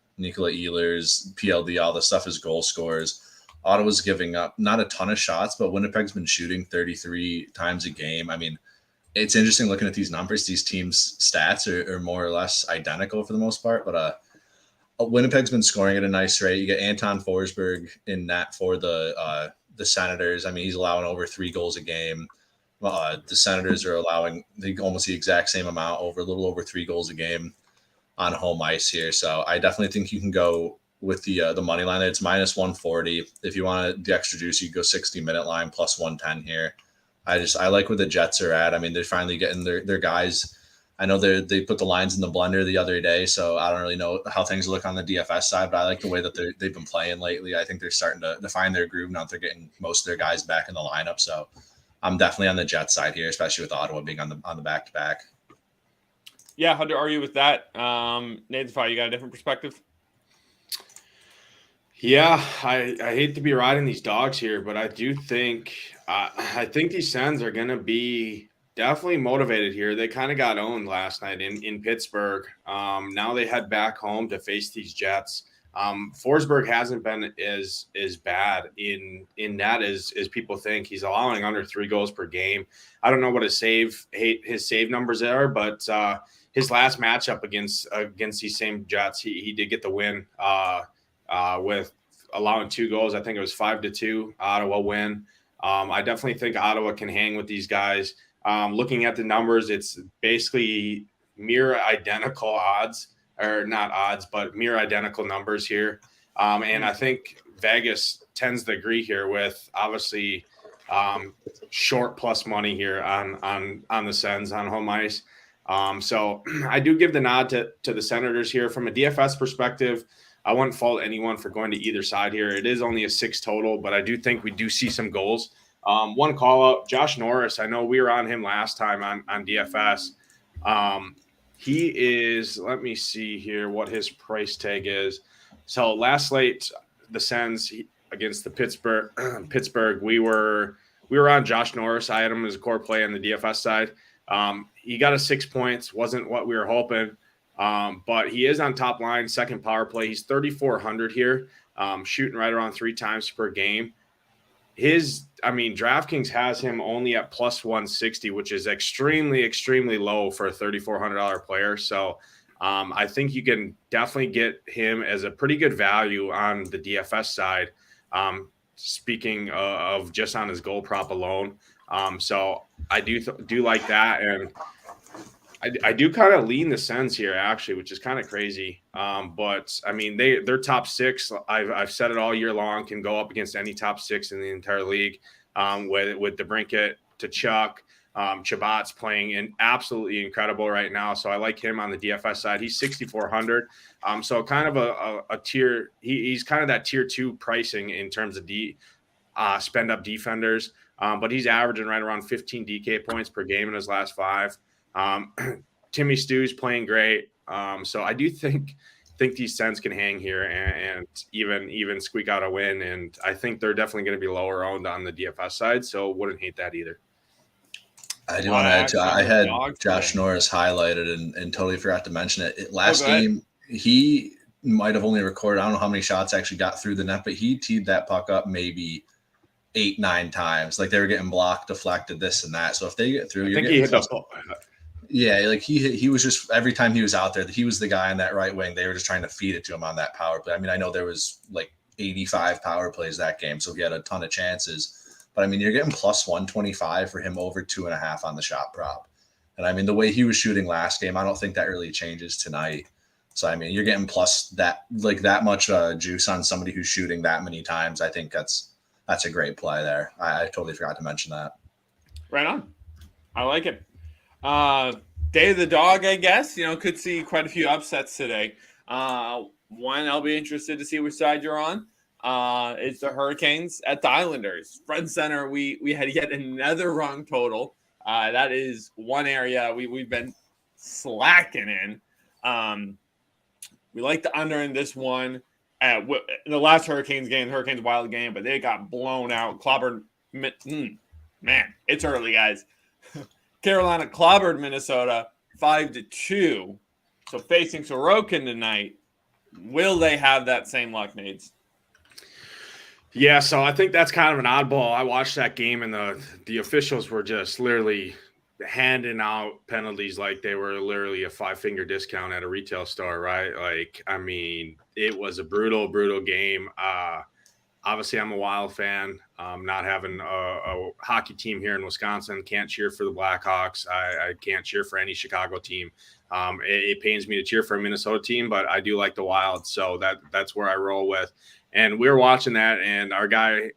Ehlers, PLD, all the stuff is goal scorers. Ottawa's giving up not a ton of shots, but Winnipeg's been shooting 33 times a game. I mean, it's interesting looking at these numbers. These teams' stats are more or less identical for the most part, but Winnipeg's been scoring at a nice rate. You get Anton Forsberg in net for the Senators. I mean, he's allowing over 3 goals a game. The Senators are allowing almost the exact same amount, a little over 3 goals a game on home ice here. So I definitely think you can go with the money line. It's minus 140. If you want the extra juice, you go 60-minute line plus 110 here. I like where the Jets are at. I mean, they're finally getting their guys. I know they put the lines in the blender the other day, so I don't really know how things look on the DFS side, but I like the way that they've been playing lately. I think they're starting to find their groove now that they're getting most of their guys back in the lineup. So I'm definitely on the Jets side here, especially with Ottawa being on the back-to-back. Yeah, hard to argue with that. Nathan, you got a different perspective? Yeah, I hate to be riding these dogs here, but I do think I think these Sens are going to be definitely motivated here. They kind of got owned last night in Pittsburgh. Now they head back home to face these Jets. Forsberg hasn't been as bad in that as people think. He's allowing under 3 goals per game. I don't know what his save numbers are, but his last matchup against these same Jets, he did get the win with allowing 2 goals. I think it was 5-2 Ottawa win. I definitely think Ottawa can hang with these guys. Looking at the numbers, it's basically mirror identical odds, or not odds, but mirror identical numbers here. And I think Vegas tends to agree here with obviously short plus money here on the Sens on home ice. So I do give the nod to the Senators here. From a DFS perspective, I wouldn't fault anyone for going to either side here. It is only a 6 total, but I do think we do see some goals. One call out, Josh Norris. I know we were on him last time on DFS. He is, let me see here what his price tag is. So last slate, the Sens against the Pittsburgh, we were on Josh Norris. I had him as a core play on the DFS side. He got a 6 points, wasn't what we were hoping. But he is on top line, second power play. He's 3,400 here, shooting right around 3 times per game. DraftKings has him only at plus 160, which is extremely, extremely low for a $3,400 player. So I think you can definitely get him as a pretty good value on the DFS side. Speaking of just on his goal prop alone. So I do like that. And I do kind of lean the Sens here, actually, which is kind of crazy. But I mean, their top six, I've said it all year long, can go up against any top six in the entire league. With DeBrincat, Tkachuk, Chabot's playing absolutely incredible right now. So I like him on the DFS side. He's 6,400. So kind of a tier. He's kind of that tier 2 pricing in terms of spend up defenders. But he's averaging right around 15 DK points per game in his last 5. Timmy Stew's playing great. So I do think these Sens can hang here and even squeak out a win. And I think they're definitely going to be lower owned on the DFS side. So wouldn't hate that either. I do want to add, I had Josh Norris highlighted and totally forgot to mention it. Last game, he might have only recorded, I don't know how many shots actually got through the net, but he teed that puck up maybe 8-9 times. Like they were getting blocked, deflected, this and that. So if they get through, I think he hit the ball. Yeah, like he was just, every time he was out there, he was the guy on that right wing. They were just trying to feed it to him on that power play. I mean, I know there was like 85 power plays that game, so he had a ton of chances. But I mean, you're getting plus 125 for him over 2.5 on the shot prop. And I mean, the way he was shooting last game, I don't think that really changes tonight. So I mean, you're getting plus that much juice on somebody who's shooting that many times. I think that's a great play there. I totally forgot to mention that. Right on. I like it. Day of the dog, I guess. Could see quite a few upsets today. One, I'll be interested to see which side you're on. It's the Hurricanes at the Islanders. Front and center, we had yet another wrong total. That is one area we've been slacking in. We like the under in this one. In the last Hurricanes wild game, but they got blown out. Clobbered. Man, it's early, guys. Carolina clobbered Minnesota 5-2. So facing Sorokin tonight, will they have that same luck, Nades? Yeah, so I think that's kind of an oddball. I watched that game, and the officials were just literally handing out penalties like they were literally a 5-finger discount at a retail store, right? Like, I mean, it was a brutal, brutal game. Obviously, I'm a Wild fan. Not having a hockey team here in Wisconsin, can't cheer for the Blackhawks. I can't cheer for any Chicago team. It pains me to cheer for a Minnesota team, but I do like the Wild, so that's where I roll with. And we were watching that, and our guy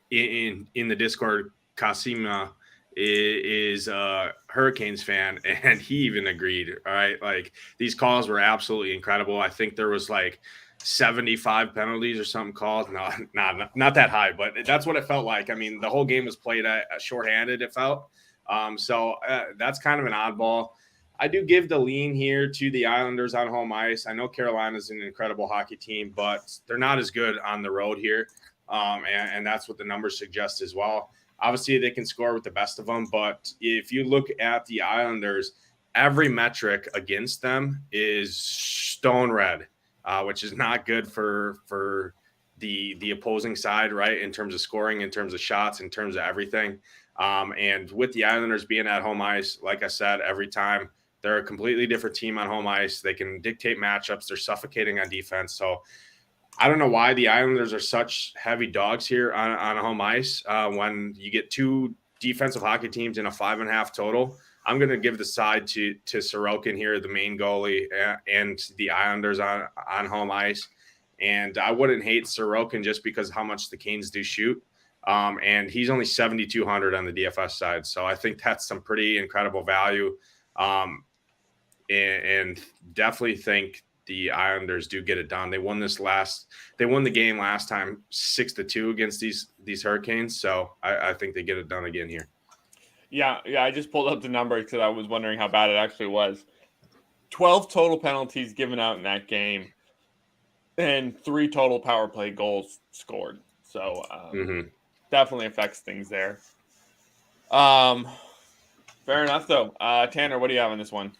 in the Discord, Kasima, is a Hurricanes fan, and he even agreed. All right, like these calls were absolutely incredible. I think there was like 75 penalties or something called. No, not that high, but that's what it felt like. I mean, the whole game was played shorthanded, it felt. So that's kind of an oddball. I do give the lean here to the Islanders on home ice. I know Carolina's an incredible hockey team, but they're not as good on the road here. And that's what the numbers suggest as well. Obviously, they can score with the best of them, but if you look at the Islanders, every metric against them is stone red. Which is not good for the opposing side, right? In terms of scoring, in terms of shots, in terms of everything. And with the Islanders being at home ice, like I said, every time they're a completely different team on home ice. They can dictate matchups. They're suffocating on defense. So I don't know why the Islanders are such heavy dogs here on home ice. When you get two defensive hockey teams in a 5.5 total, I'm going to give the side to Sorokin here, the main goalie, and the Islanders on home ice. And I wouldn't hate Sorokin just because of how much the Canes do shoot. And he's only 7,200 on the DFS side. So I think that's some pretty incredible value. And definitely think the Islanders do get it done. They won the game last time 6-2 against these Hurricanes. So I think they get it done again here. Yeah, I just pulled up the numbers because I was wondering how bad it actually was. 12 total penalties given out in that game, and 3 total power play goals scored. So definitely affects things there. Fair enough, though. Tanner, what do you have on this one?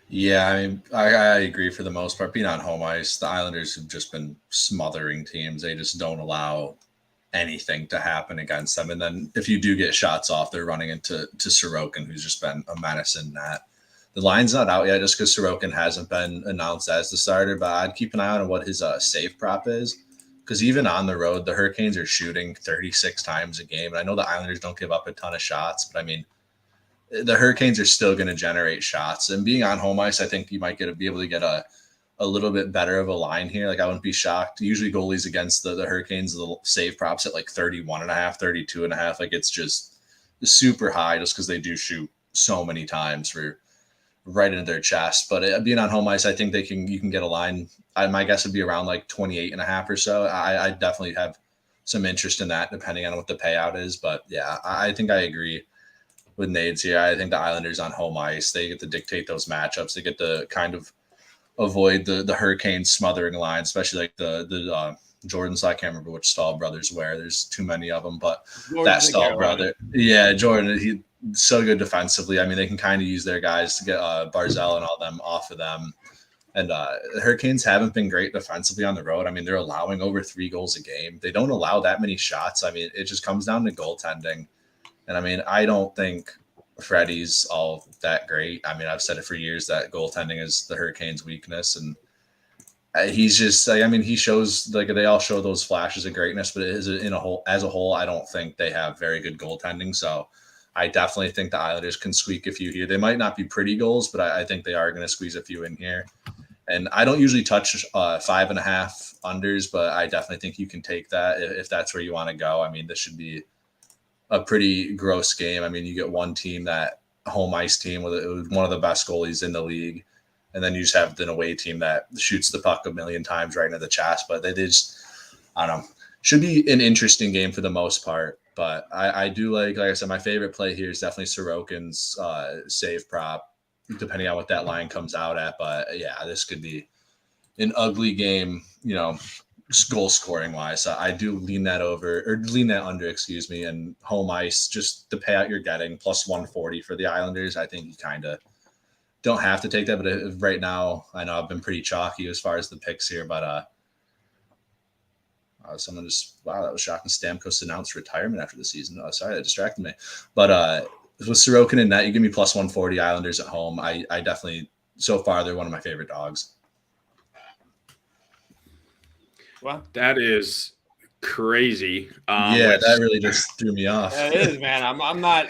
Yeah, I mean, I agree for the most part. Being on home ice, the Islanders have just been smothering teams. They just don't allow anything to happen against them. And then if you do get shots off, they're running into Sorokin, who's just been a menace in that. The line's not out yet just because Sorokin hasn't been announced as the starter, but I'd keep an eye on what his save prop is. Because even on the road, the Hurricanes are shooting 36 times a game. And I know the Islanders don't give up a ton of shots, but I mean, the Hurricanes are still going to generate shots. And being on home ice, I think you might be able to get a little bit better of a line here. Like, I wouldn't be shocked. Usually goalies against the Hurricanes, the save props at like 31.5, 32.5. Like, it's just super high just because they do shoot so many times for right into their chest. But being on home ice, I think you can get a line. My guess would be around like 28.5 or so. I definitely have some interest in that depending on what the payout is. But yeah, I think I agree with Nades here. I think the Islanders on home ice, they get to dictate those matchups. They get to kind of avoid the Hurricanes smothering line, especially like the Jordans. I can't remember which Stahl brothers wear. There's too many of them, but that Stahl brother, yeah, Jordan, he's so good defensively. I mean, they can kind of use their guys to get Barzal and all them off of them. And the Hurricanes haven't been great defensively on the road. I mean, they're allowing over 3 goals a game. They don't allow that many shots. I mean, it just comes down to goaltending. And I mean, I don't think Freddie's all that great. I mean, I've said it for years that goaltending is the Hurricanes' weakness. And he's just, I mean, he shows, like, they all show those flashes of greatness, but as a whole, I don't think they have very good goaltending. So I definitely think the Islanders can squeak a few here. They might not be pretty goals, but I think they are going to squeeze a few in here. And I don't usually touch 5.5 unders, but I definitely think you can take that if that's where you want to go. I mean, this should be a pretty gross game. I mean, you get one team, that home ice team with one of the best goalies in the league, and then you just have an away team that shoots the puck a million times right into the chest. But they just, I don't know, should be an interesting game for the most part. But I do like I said, my favorite play here is definitely Sorokin's save prop, depending on what that line comes out at. But yeah, this could be an ugly game, goal scoring wise. So I do lean that under, excuse me, and home ice, just the payout you're getting plus 140 for the Islanders. I think you kind of don't have to take that, but right now I know I've been pretty chalky as far as the picks here, but someone just, wow, that was shocking. Stamkos announced retirement after the season. Oh, sorry, that distracted me. But with Sorokin in net, you give me plus 140 Islanders at home. I definitely, so far, they're one of my favorite dogs. Wow, that is crazy. That really just threw me off. Yeah, it is, man. I'm not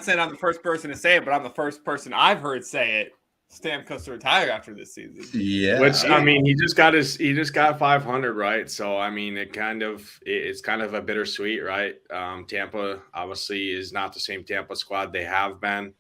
saying I'm the first person to say it, but I'm the first person I've heard say it. Stamkos to retire after this season. Yeah, which I mean, he just got 500, right? So I mean, it's kind of a bittersweet, right? Tampa obviously is not the same Tampa squad they have been.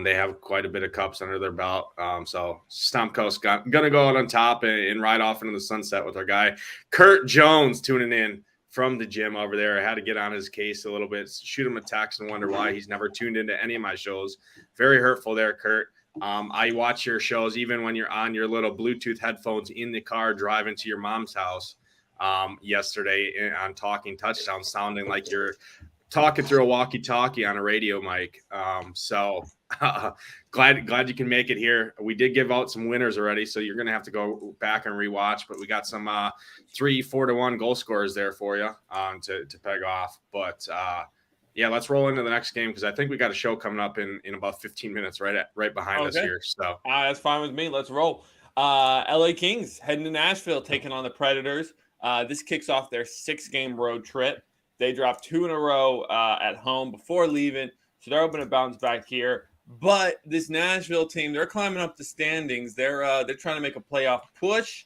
They have quite a bit of cups under their belt. So Stamkos gonna go out on top and ride off into the sunset with our guy Kurt Jones tuning in from the gym over there. I had to get on his case a little bit, shoot him a text and wonder why he's never tuned into any of my shows. Very hurtful there, Kurt. I watch your shows even when you're on your little Bluetooth headphones in the car driving to your mom's house yesterday on Talking Touchdown, sounding like you're talking through a walkie-talkie on a radio mic. So glad you can make it here. We did give out some winners already, so you're going to have to go back and rewatch, but we got some 3-4-1 goal scorers there for you to peg off. But yeah, let's roll into the next game because I think we got a show coming up in about 15 minutes right behind us here. So that's fine with me. Let's roll. LA Kings heading to Nashville, taking on the Predators. This kicks off their 6-game road trip. They dropped 2 in a row at home before leaving, so they're hoping to bounce back here. But this Nashville team, they're climbing up the standings. They're trying to make a playoff push.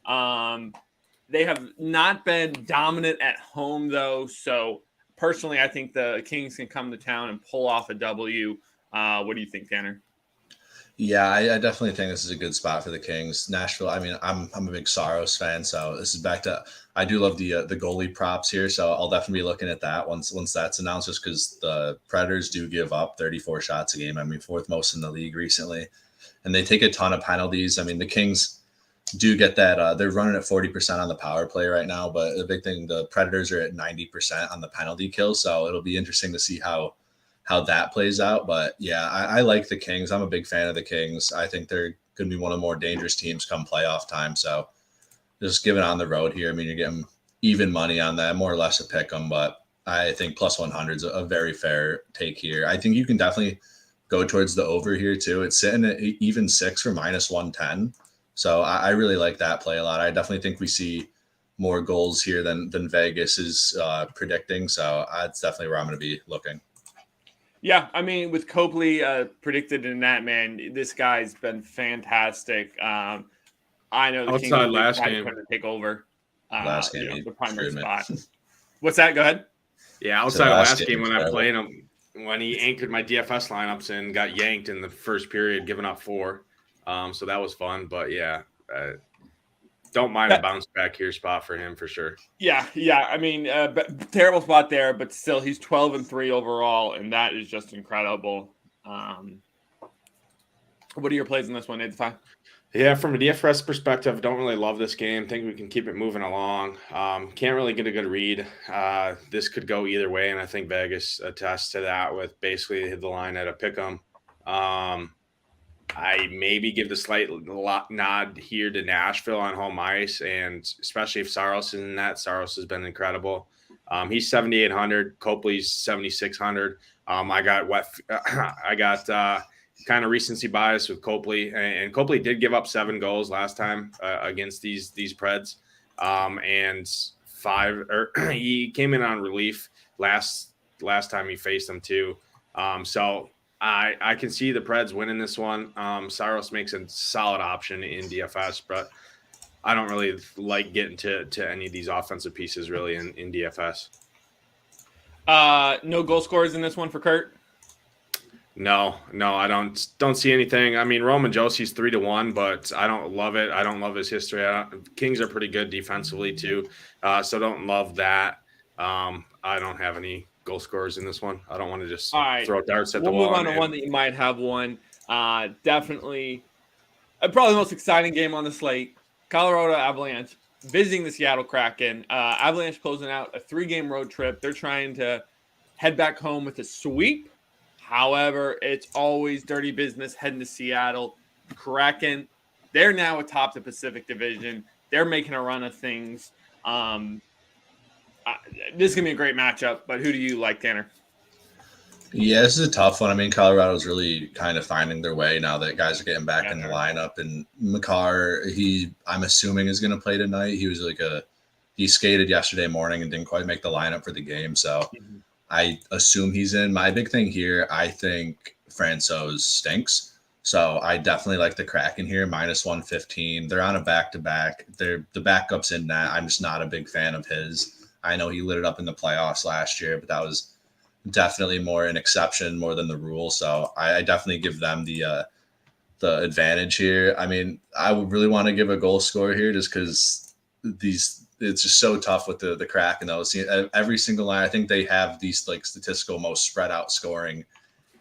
They have not been dominant at home though, so personally, I think the Kings can come to town and pull off a W. What do you think, Tanner? Yeah, I definitely think this is a good spot for the Kings. Nashville, I mean, I'm a big Saros fan, so this is back to – I do love the goalie props here, so I'll definitely be looking at that once that's announced, just because the Predators do give up 34 shots a game. I mean, 4th most in the league recently, and they take a ton of penalties. I mean, the Kings do get that they're running at 40% on the power play right now, but the big thing, the Predators are at 90% on the penalty kill, so it'll be interesting to see how that plays out. But yeah, I like the Kings. I'm a big fan of the Kings. I think they're going to be one of the more dangerous teams come playoff time. So just give it on the road here. I mean, you're getting even money on that, more or less a pick 'em, but I think plus 100 is a very fair take here. I think you can definitely go towards the over here too. It's sitting at even 6 for minus 110. So I really like that play a lot. I definitely think we see more goals here than Vegas is predicting. So that's definitely where I'm going to be looking. Yeah, I mean, with Copley predicted in that, man, this guy's been fantastic. I know the Kings Outside last trying game. to take over Last game, the primary spot. What's that? Go ahead. Yeah, outside of last game when I terrible. played him, when he anchored my DFS lineups and got yanked in the first period, giving up 4. So that was fun. But yeah, don't mind a bounce back here spot for him for sure. Yeah. I mean, terrible spot there, but still, he's 12-3 overall, and that is just incredible. What are your plays in this one, 8-5? Yeah, from a DFS perspective, don't really love this game. Think we can keep it moving along. Can't really get a good read. This could go either way, and I think Vegas attests to that with basically hit the line at a pick 'em. I maybe give the slight nod here to Nashville on home ice, and especially if Saros is in that. Saros has been incredible. He's 7,800. Copley's 7,600. I got kind of recency bias with Copley, and Copley did give up 7 goals last time against these Preds, and 5. Or he came in on relief last time he faced them too. So I can see the Preds winning this one. Saros makes a solid option in DFS, but I don't really like getting to any of these offensive pieces really in DFS. No goal scorers in this one for Kurt. No, I don't see anything. I mean, Roman Josie's 3-1, but I don't love it. I don't love his history. Kings are pretty good defensively too, so don't love that. I don't have any goal scorers in this one. I don't want to just throw darts at the wall. We'll move on to one that you might have one. Definitely, probably the most exciting game on the slate. Colorado Avalanche visiting the Seattle Kraken. Avalanche closing out a 3-game road trip. They're trying to head back home with a sweep. However, it's always dirty business heading to Seattle. Kraken, they're now atop the Pacific Division. They're making a run of things. This is going to be a great matchup, but who do you like, Tanner? Yeah, this is a tough one. I mean, Colorado's really kind of finding their way now that guys are getting back in the lineup. And Makar, I'm assuming is going to play tonight. He was he skated yesterday morning and didn't quite make the lineup for the game. So I assume he's in. My big thing here, I think Francouz stinks. So I definitely like the Kraken here, minus 115. They're on a back-to-back. The backup's in that. I'm just not a big fan of his. I know he lit it up in the playoffs last year, but that was definitely more an exception more than the rule. So I definitely give them the advantage here. I mean, I would really want to give a goal score here just because it's just so tough with the Kraken though. See, every single line, I think they have these like statistical most spread out scoring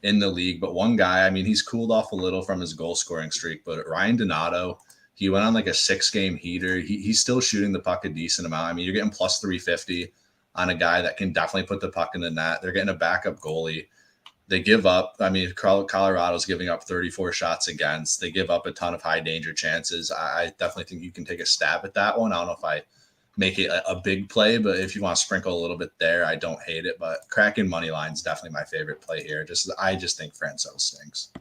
in the league. But one guy, I mean, he's cooled off a little from his goal scoring streak, but Ryan Donato, he went on like a 6-game heater. He's still shooting the puck a decent amount. I mean, you're getting plus 350 on a guy that can definitely put the puck in the net. They're getting a backup goalie. They give up. I mean, Colorado's giving up 34 shots against. They give up a ton of high danger chances. I definitely think you can take a stab at that one. I don't know if I make it a big play, but if you want to sprinkle a little bit there, I don't hate it. But Kraken money line is definitely my favorite play here. I just think Francouz stinks.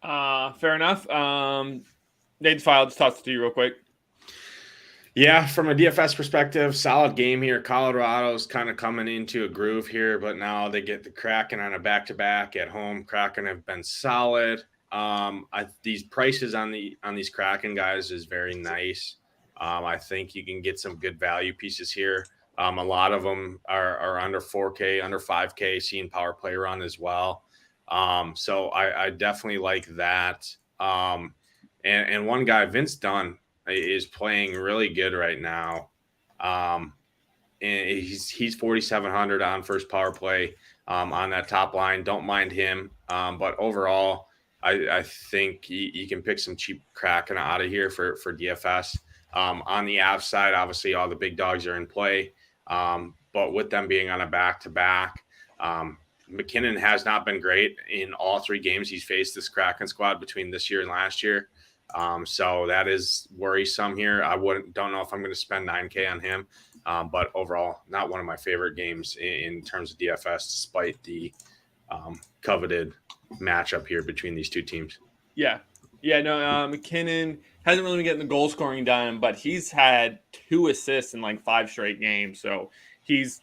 Fair enough. Nate's file, just toss it to you real quick. Yeah, from a DFS perspective, solid game here. Colorado's kind of coming into a groove here, but now they get the Kraken on a back-to-back at home. Kraken have been solid. These prices on these Kraken guys is very nice. I think you can get some good value pieces here. A lot of them are under 4K, under 5K, seeing power play run as well. So I definitely like that. And one guy, Vince Dunn, is playing really good right now. And he's 4,700 on first power play on that top line. Don't mind him. But overall, I think you can pick some cheap Kraken out of here for DFS. On the Avs side, obviously all the big dogs are in play. But with them being on a back-to-back, McKinnon has not been great in all 3 games he's faced this Kraken squad between this year and last year. So that is worrisome here. Don't know if I'm going to spend $9K on him. But overall, not one of my favorite games in terms of DFS, despite the coveted matchup here between these two teams. Yeah. No, McKinnon hasn't really been getting the goal scoring done, but he's had 2 assists in like 5 straight games. So he's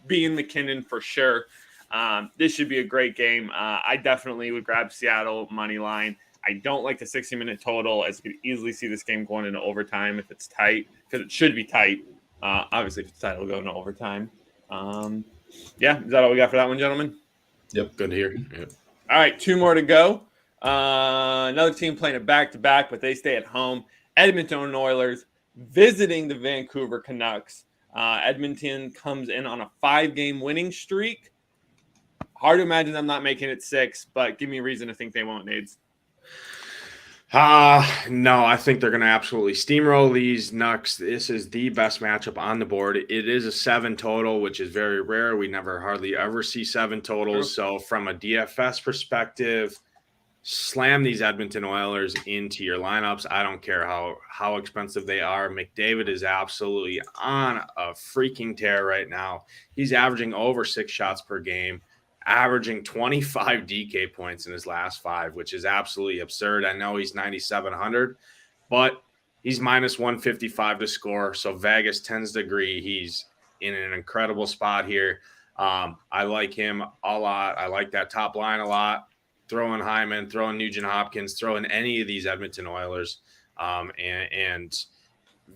being McKinnon for sure. This should be a great game. I definitely would grab Seattle money line. I don't like the 60-minute total, as you could easily see this game going into overtime if it's tight, because it should be tight. Obviously, if it's tight, it'll go into overtime. Yeah, is that all we got for that one, gentlemen? Yep, good to hear. Yep. All right, 2 more to go. Another team playing a back-to-back, but they stay at home. Edmonton Oilers visiting the Vancouver Canucks. Edmonton comes in on a 5-game winning streak. Hard to imagine them not making it 6, but give me a reason to think they won't, Nades. No, I think they're going to absolutely steamroll these Nucks. This is the best matchup on the board. It is a 7 total, which is very rare. We never hardly ever see 7 totals. So from a DFS perspective, slam these Edmonton Oilers into your lineups. I don't care how expensive they are. McDavid is absolutely on a freaking tear right now. He's averaging over 6 shots per game, averaging 25 DK points in his last 5, which is absolutely absurd. I know he's 9,700, but he's minus 155 to score. So Vegas tends to agree he's in an incredible spot here. I like him a lot. I like that top line a lot. Throw in Hyman, throw in Nugent Hopkins, throw in any of these Edmonton Oilers, and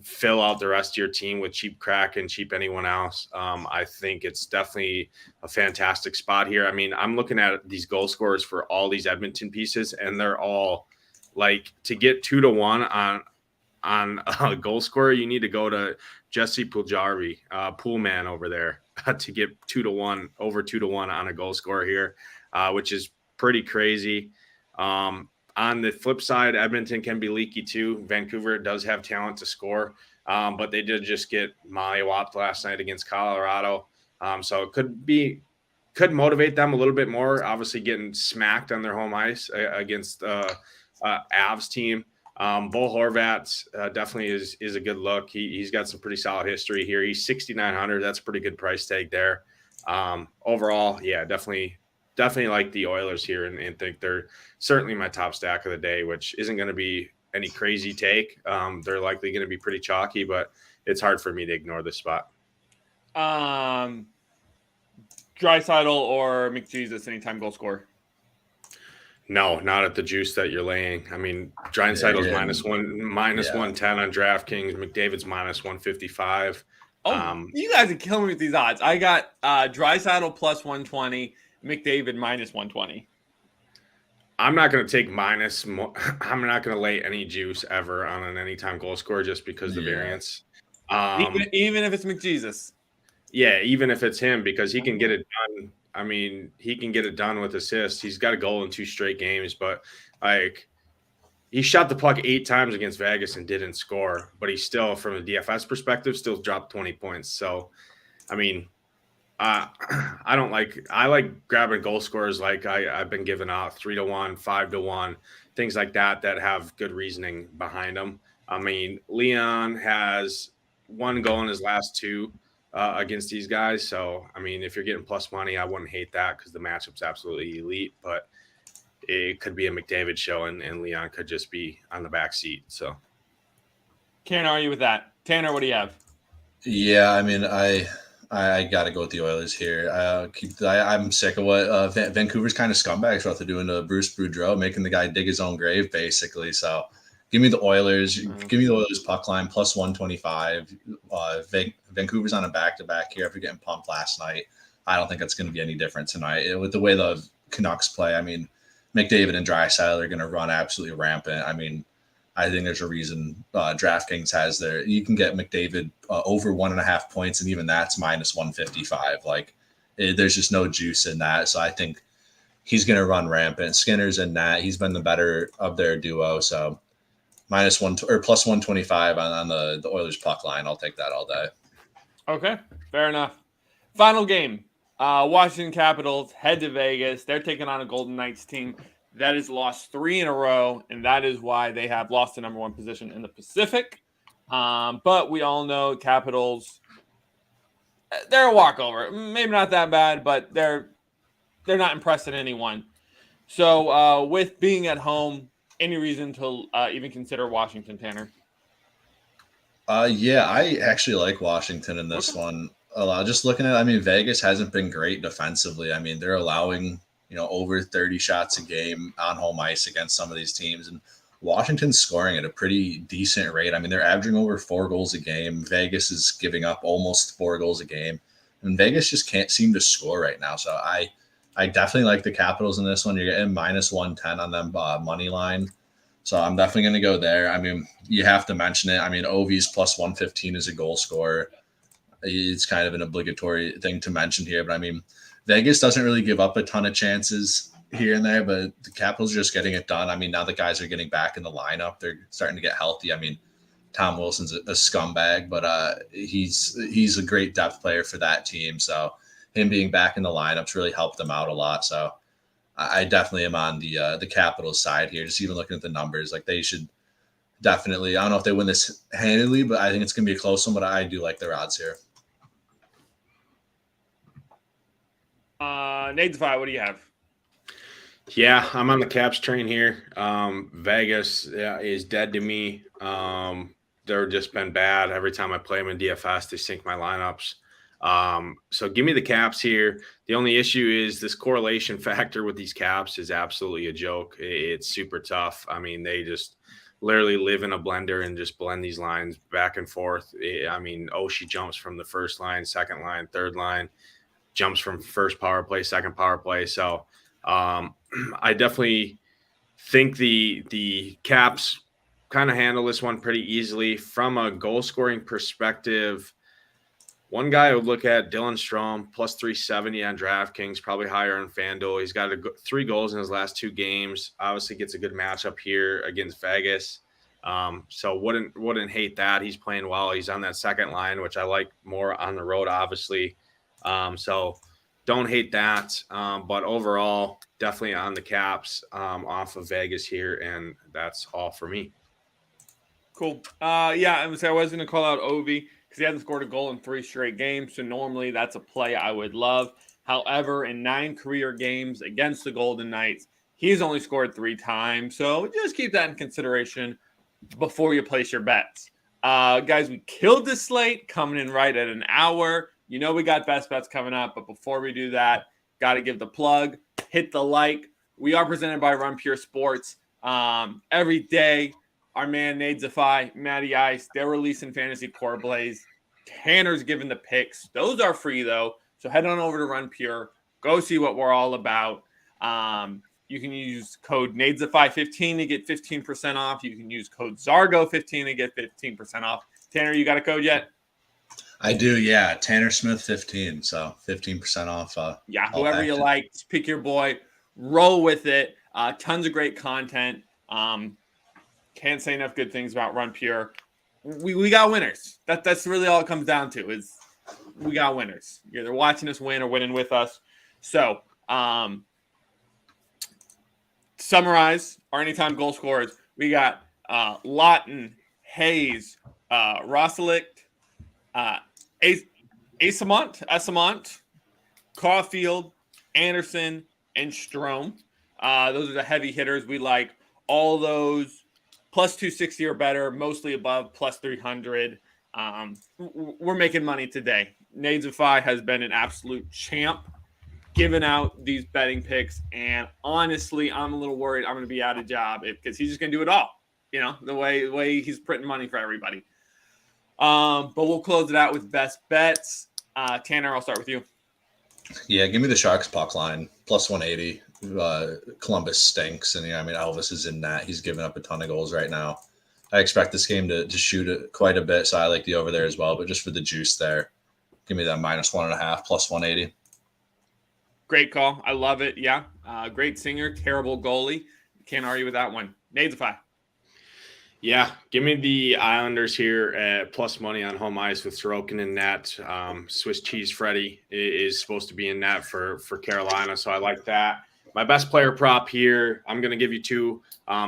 fill out the rest of your team with cheap Kraken, cheap anyone else. I think it's definitely a fantastic spot here. I mean, I'm looking at these goal scorers for all these Edmonton pieces, and they're all like, to get 2-1 on a goal scorer, you need to go to Jesse Puljujarvi, pool man over there, to get 2-1, over 2-1 on a goal scorer here, which is pretty crazy. On the flip side, Edmonton can be leaky too. Vancouver does have talent to score, but they did just get mollywopped last night against Colorado. So it could motivate them a little bit more, obviously getting smacked on their home ice against Avs team. Bo Horvat definitely is a good look. He's got some pretty solid history here. He's 6,900. That's a pretty good price tag there. Overall, yeah, definitely like the Oilers here and think they're certainly my top stack of the day, which isn't going to be any crazy take. They're likely going to be pretty chalky, but it's hard for me to ignore this spot. Draisaitl or McJesus anytime goal scorer? No, not at the juice that you're laying. I mean, Draisaitl's minus 110 on DraftKings. McDavid's minus 155. You guys are killing me with these odds. I got Draisaitl plus 120. McDavid minus 120. I'm not going to take minus. I'm not going to lay any juice ever on an anytime goal scorer just because the variance. Even if it's McJesus. Yeah, even if it's him, because he can get it done. I mean, he can get it done with assists. He's got a goal in 2 straight games, but like, he shot the puck 8 times against Vegas and didn't score, but he still, from a DFS perspective, still dropped 20 points. So, I mean, I like grabbing goal scorers like I've been giving out 3-1, 5-1, things like that have good reasoning behind them. I mean, Leon has 1 goal in his last 2 against these guys. So, I mean, if you're getting plus money, I wouldn't hate that because the matchup's absolutely elite, but it could be a McDavid show and Leon could just be on the back seat. So can't argue with that. Tanner, what do you have? Yeah, I mean, I got to go with the Oilers here. I'm sick of what Vancouver's kind of scumbags what they're doing to Bruce Boudreau, making the guy dig his own grave, basically. So give me the Oilers. Give me the Oilers puck line plus 125. Vancouver's on a back-to-back here after getting pumped last night. I don't think that's going to be any different tonight. With the way the Canucks play, I mean, McDavid and Draisaitl are going to run absolutely rampant. I mean, I think there's a reason DraftKings has there. You can get McDavid over 1.5 points, and even that's minus 155. Like, there's just no juice in that. So I think he's going to run rampant. Skinner's in that. He's been the better of their duo. So minus 1 or plus 125 on the Oilers puck line. I'll take that all day. Okay, fair enough. Final game. Washington Capitals head to Vegas. They're taking on a Golden Knights team That is lost 3 in a row, and that is why they have lost the number 1 position in the Pacific. But we all know Capitals, they're a walkover. Maybe not that bad, but they're not impressing anyone. So with being at home, any reason to even consider Washington, Tanner? Yeah, I actually like Washington in this one a lot. Just looking at, I mean, Vegas hasn't been great defensively. I mean, they're allowing, over 30 shots a game on home ice against some of these teams. And Washington's scoring at a pretty decent rate. I mean, they're averaging over 4 goals a game. Vegas is giving up almost 4 goals a game. And Vegas just can't seem to score right now. So I definitely like the Capitals in this one. You're getting minus 110 on them money line. So I'm definitely going to go there. I mean, you have to mention it. I mean, Ovi's plus 115 is a goal scorer. It's kind of an obligatory thing to mention here. But I mean, Vegas doesn't really give up a ton of chances here and there, but the Capitals are just getting it done. I mean, now the guys are getting back in the lineup. They're starting to get healthy. I mean, Tom Wilson's a scumbag, but he's a great depth player for that team. So him being back in the lineup's really helped them out a lot. So I definitely am on the Capitals side here. Just even looking at the numbers, like they should definitely. I don't know if they win this handily, but I think it's going to be a close one. But I do like their odds here. Nadesify, what do you have? Yeah, I'm on the Caps train here. Vegas is dead to me. They're just been bad. Every time I play them in DFS, they sink my lineups. So give me the Caps here. The only issue is this correlation factor with these Caps is absolutely a joke. It's super tough. I mean, they just literally live in a blender and just blend these lines back and forth. I mean, Oshie jumps from the first line, second line, third line, jumps from first power play, second power play. So I definitely think the Caps kind of handle this one pretty easily. From a goal scoring perspective, one guy I would look at, Dylan Strome, plus 370 on DraftKings, probably higher on FanDuel. He's got 3 goals in his last 2 games. Obviously gets a good matchup here against Vegas. So wouldn't hate that. He's playing well. He's on that second line, which I like more on the road, obviously. So don't hate that. But overall, definitely on the Caps off of Vegas here, and that's all for me. Cool. Yeah, I was going to call out Ovi because he hasn't scored a goal in 3 straight games. So normally that's a play I would love. However, in 9 career games against the Golden Knights, he's only scored 3 times. So just keep that in consideration before you place your bets. Guys, we killed this slate coming in right at an hour. You know we got best bets coming up. But before we do that, got to give the plug. Hit the like. We are presented by Run Pure Sports. Every day, our man Nadesify, Matty Ice, they're releasing Fantasy Core Blaze. Tanner's giving the picks. Those are free, though. So head on over to Run Pure. Go see what we're all about. You can use code Nadesify15 to get 15% off. You can use code Zargo15 to get 15% off. Tanner, you got a code yet? I do, yeah. Tanner Smith 15, so 15% off. Yeah, whoever you like, just pick your boy, roll with it. Tons of great content. Can't say enough good things about Run Pure. We got winners. That's really all it comes down to is we got winners. You're either watching us win or winning with us. So, summarize our anytime goal scorers. We got Lawton, Hayes, Rosalick, Esamont, Caulfield, Anderson, and Strome. Those are the heavy hitters. We like all those plus 260 or better, mostly above plus 300. We're making money today. Nadesify has been an absolute champ giving out these betting picks. And honestly, I'm a little worried I'm going to be out of job because he's just going to do it all, the way he's printing money for everybody. But we'll close it out with best bets. Tanner, I'll start with you. Yeah, give me the Sharks puck line, plus 180. Columbus stinks, and Elvis is in that. He's giving up a ton of goals right now. I expect this game to shoot it quite a bit, so I like the over there as well. But just for the juice there, give me that minus 1.5, plus 180. Great call. I love it. Yeah. Great singer, terrible goalie. Can't argue with that one. Nadesify. Yeah, give me the Islanders here at plus money on home ice with Sorokin in net. Swiss cheese Freddie is supposed to be in net for Carolina, so I like that. My best player prop here, I'm going to give you two.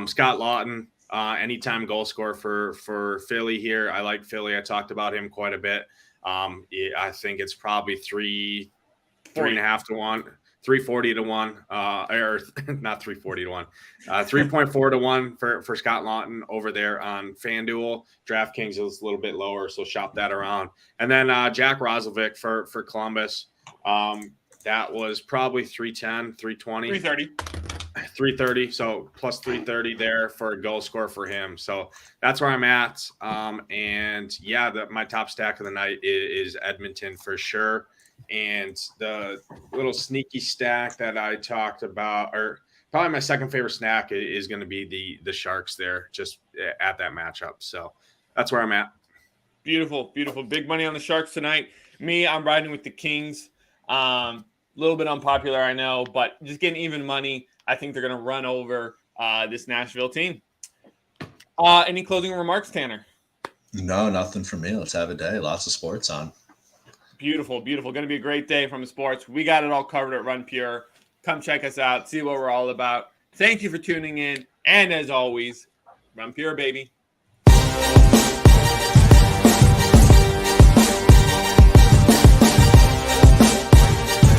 Scott Lawton, anytime goal scorer for Philly here. I like Philly. I talked about him quite a bit. I think it's probably 3.5 to 1, 340 to 1, or not 340 to 1, 3.4 to 1 for Scott Lawton over there on FanDuel. DraftKings is a little bit lower, so shop that around. And then Jack Roslovic for Columbus. That was probably 310, 320. 330. So plus 330 there for a goal score for him. So that's where I'm at. And yeah, my top stack of the night is Edmonton for sure. And the little sneaky stack that I talked about, or probably my second favorite snack, is going to be the Sharks there, just at that matchup. So that's where I'm at. Beautiful, beautiful. Big money on the Sharks tonight. Me, I'm riding with the Kings. A little bit unpopular, I know, but just getting even money. I think they're going to run over this Nashville team. Any closing remarks, Tanner? No, nothing from me. Let's have a day. Lots of sports on. Beautiful, beautiful. Going to be a great day from the sports. We got it all covered at Run Pure. Come check us out. See what we're all about. Thank you for tuning in. And as always, Run Pure, baby.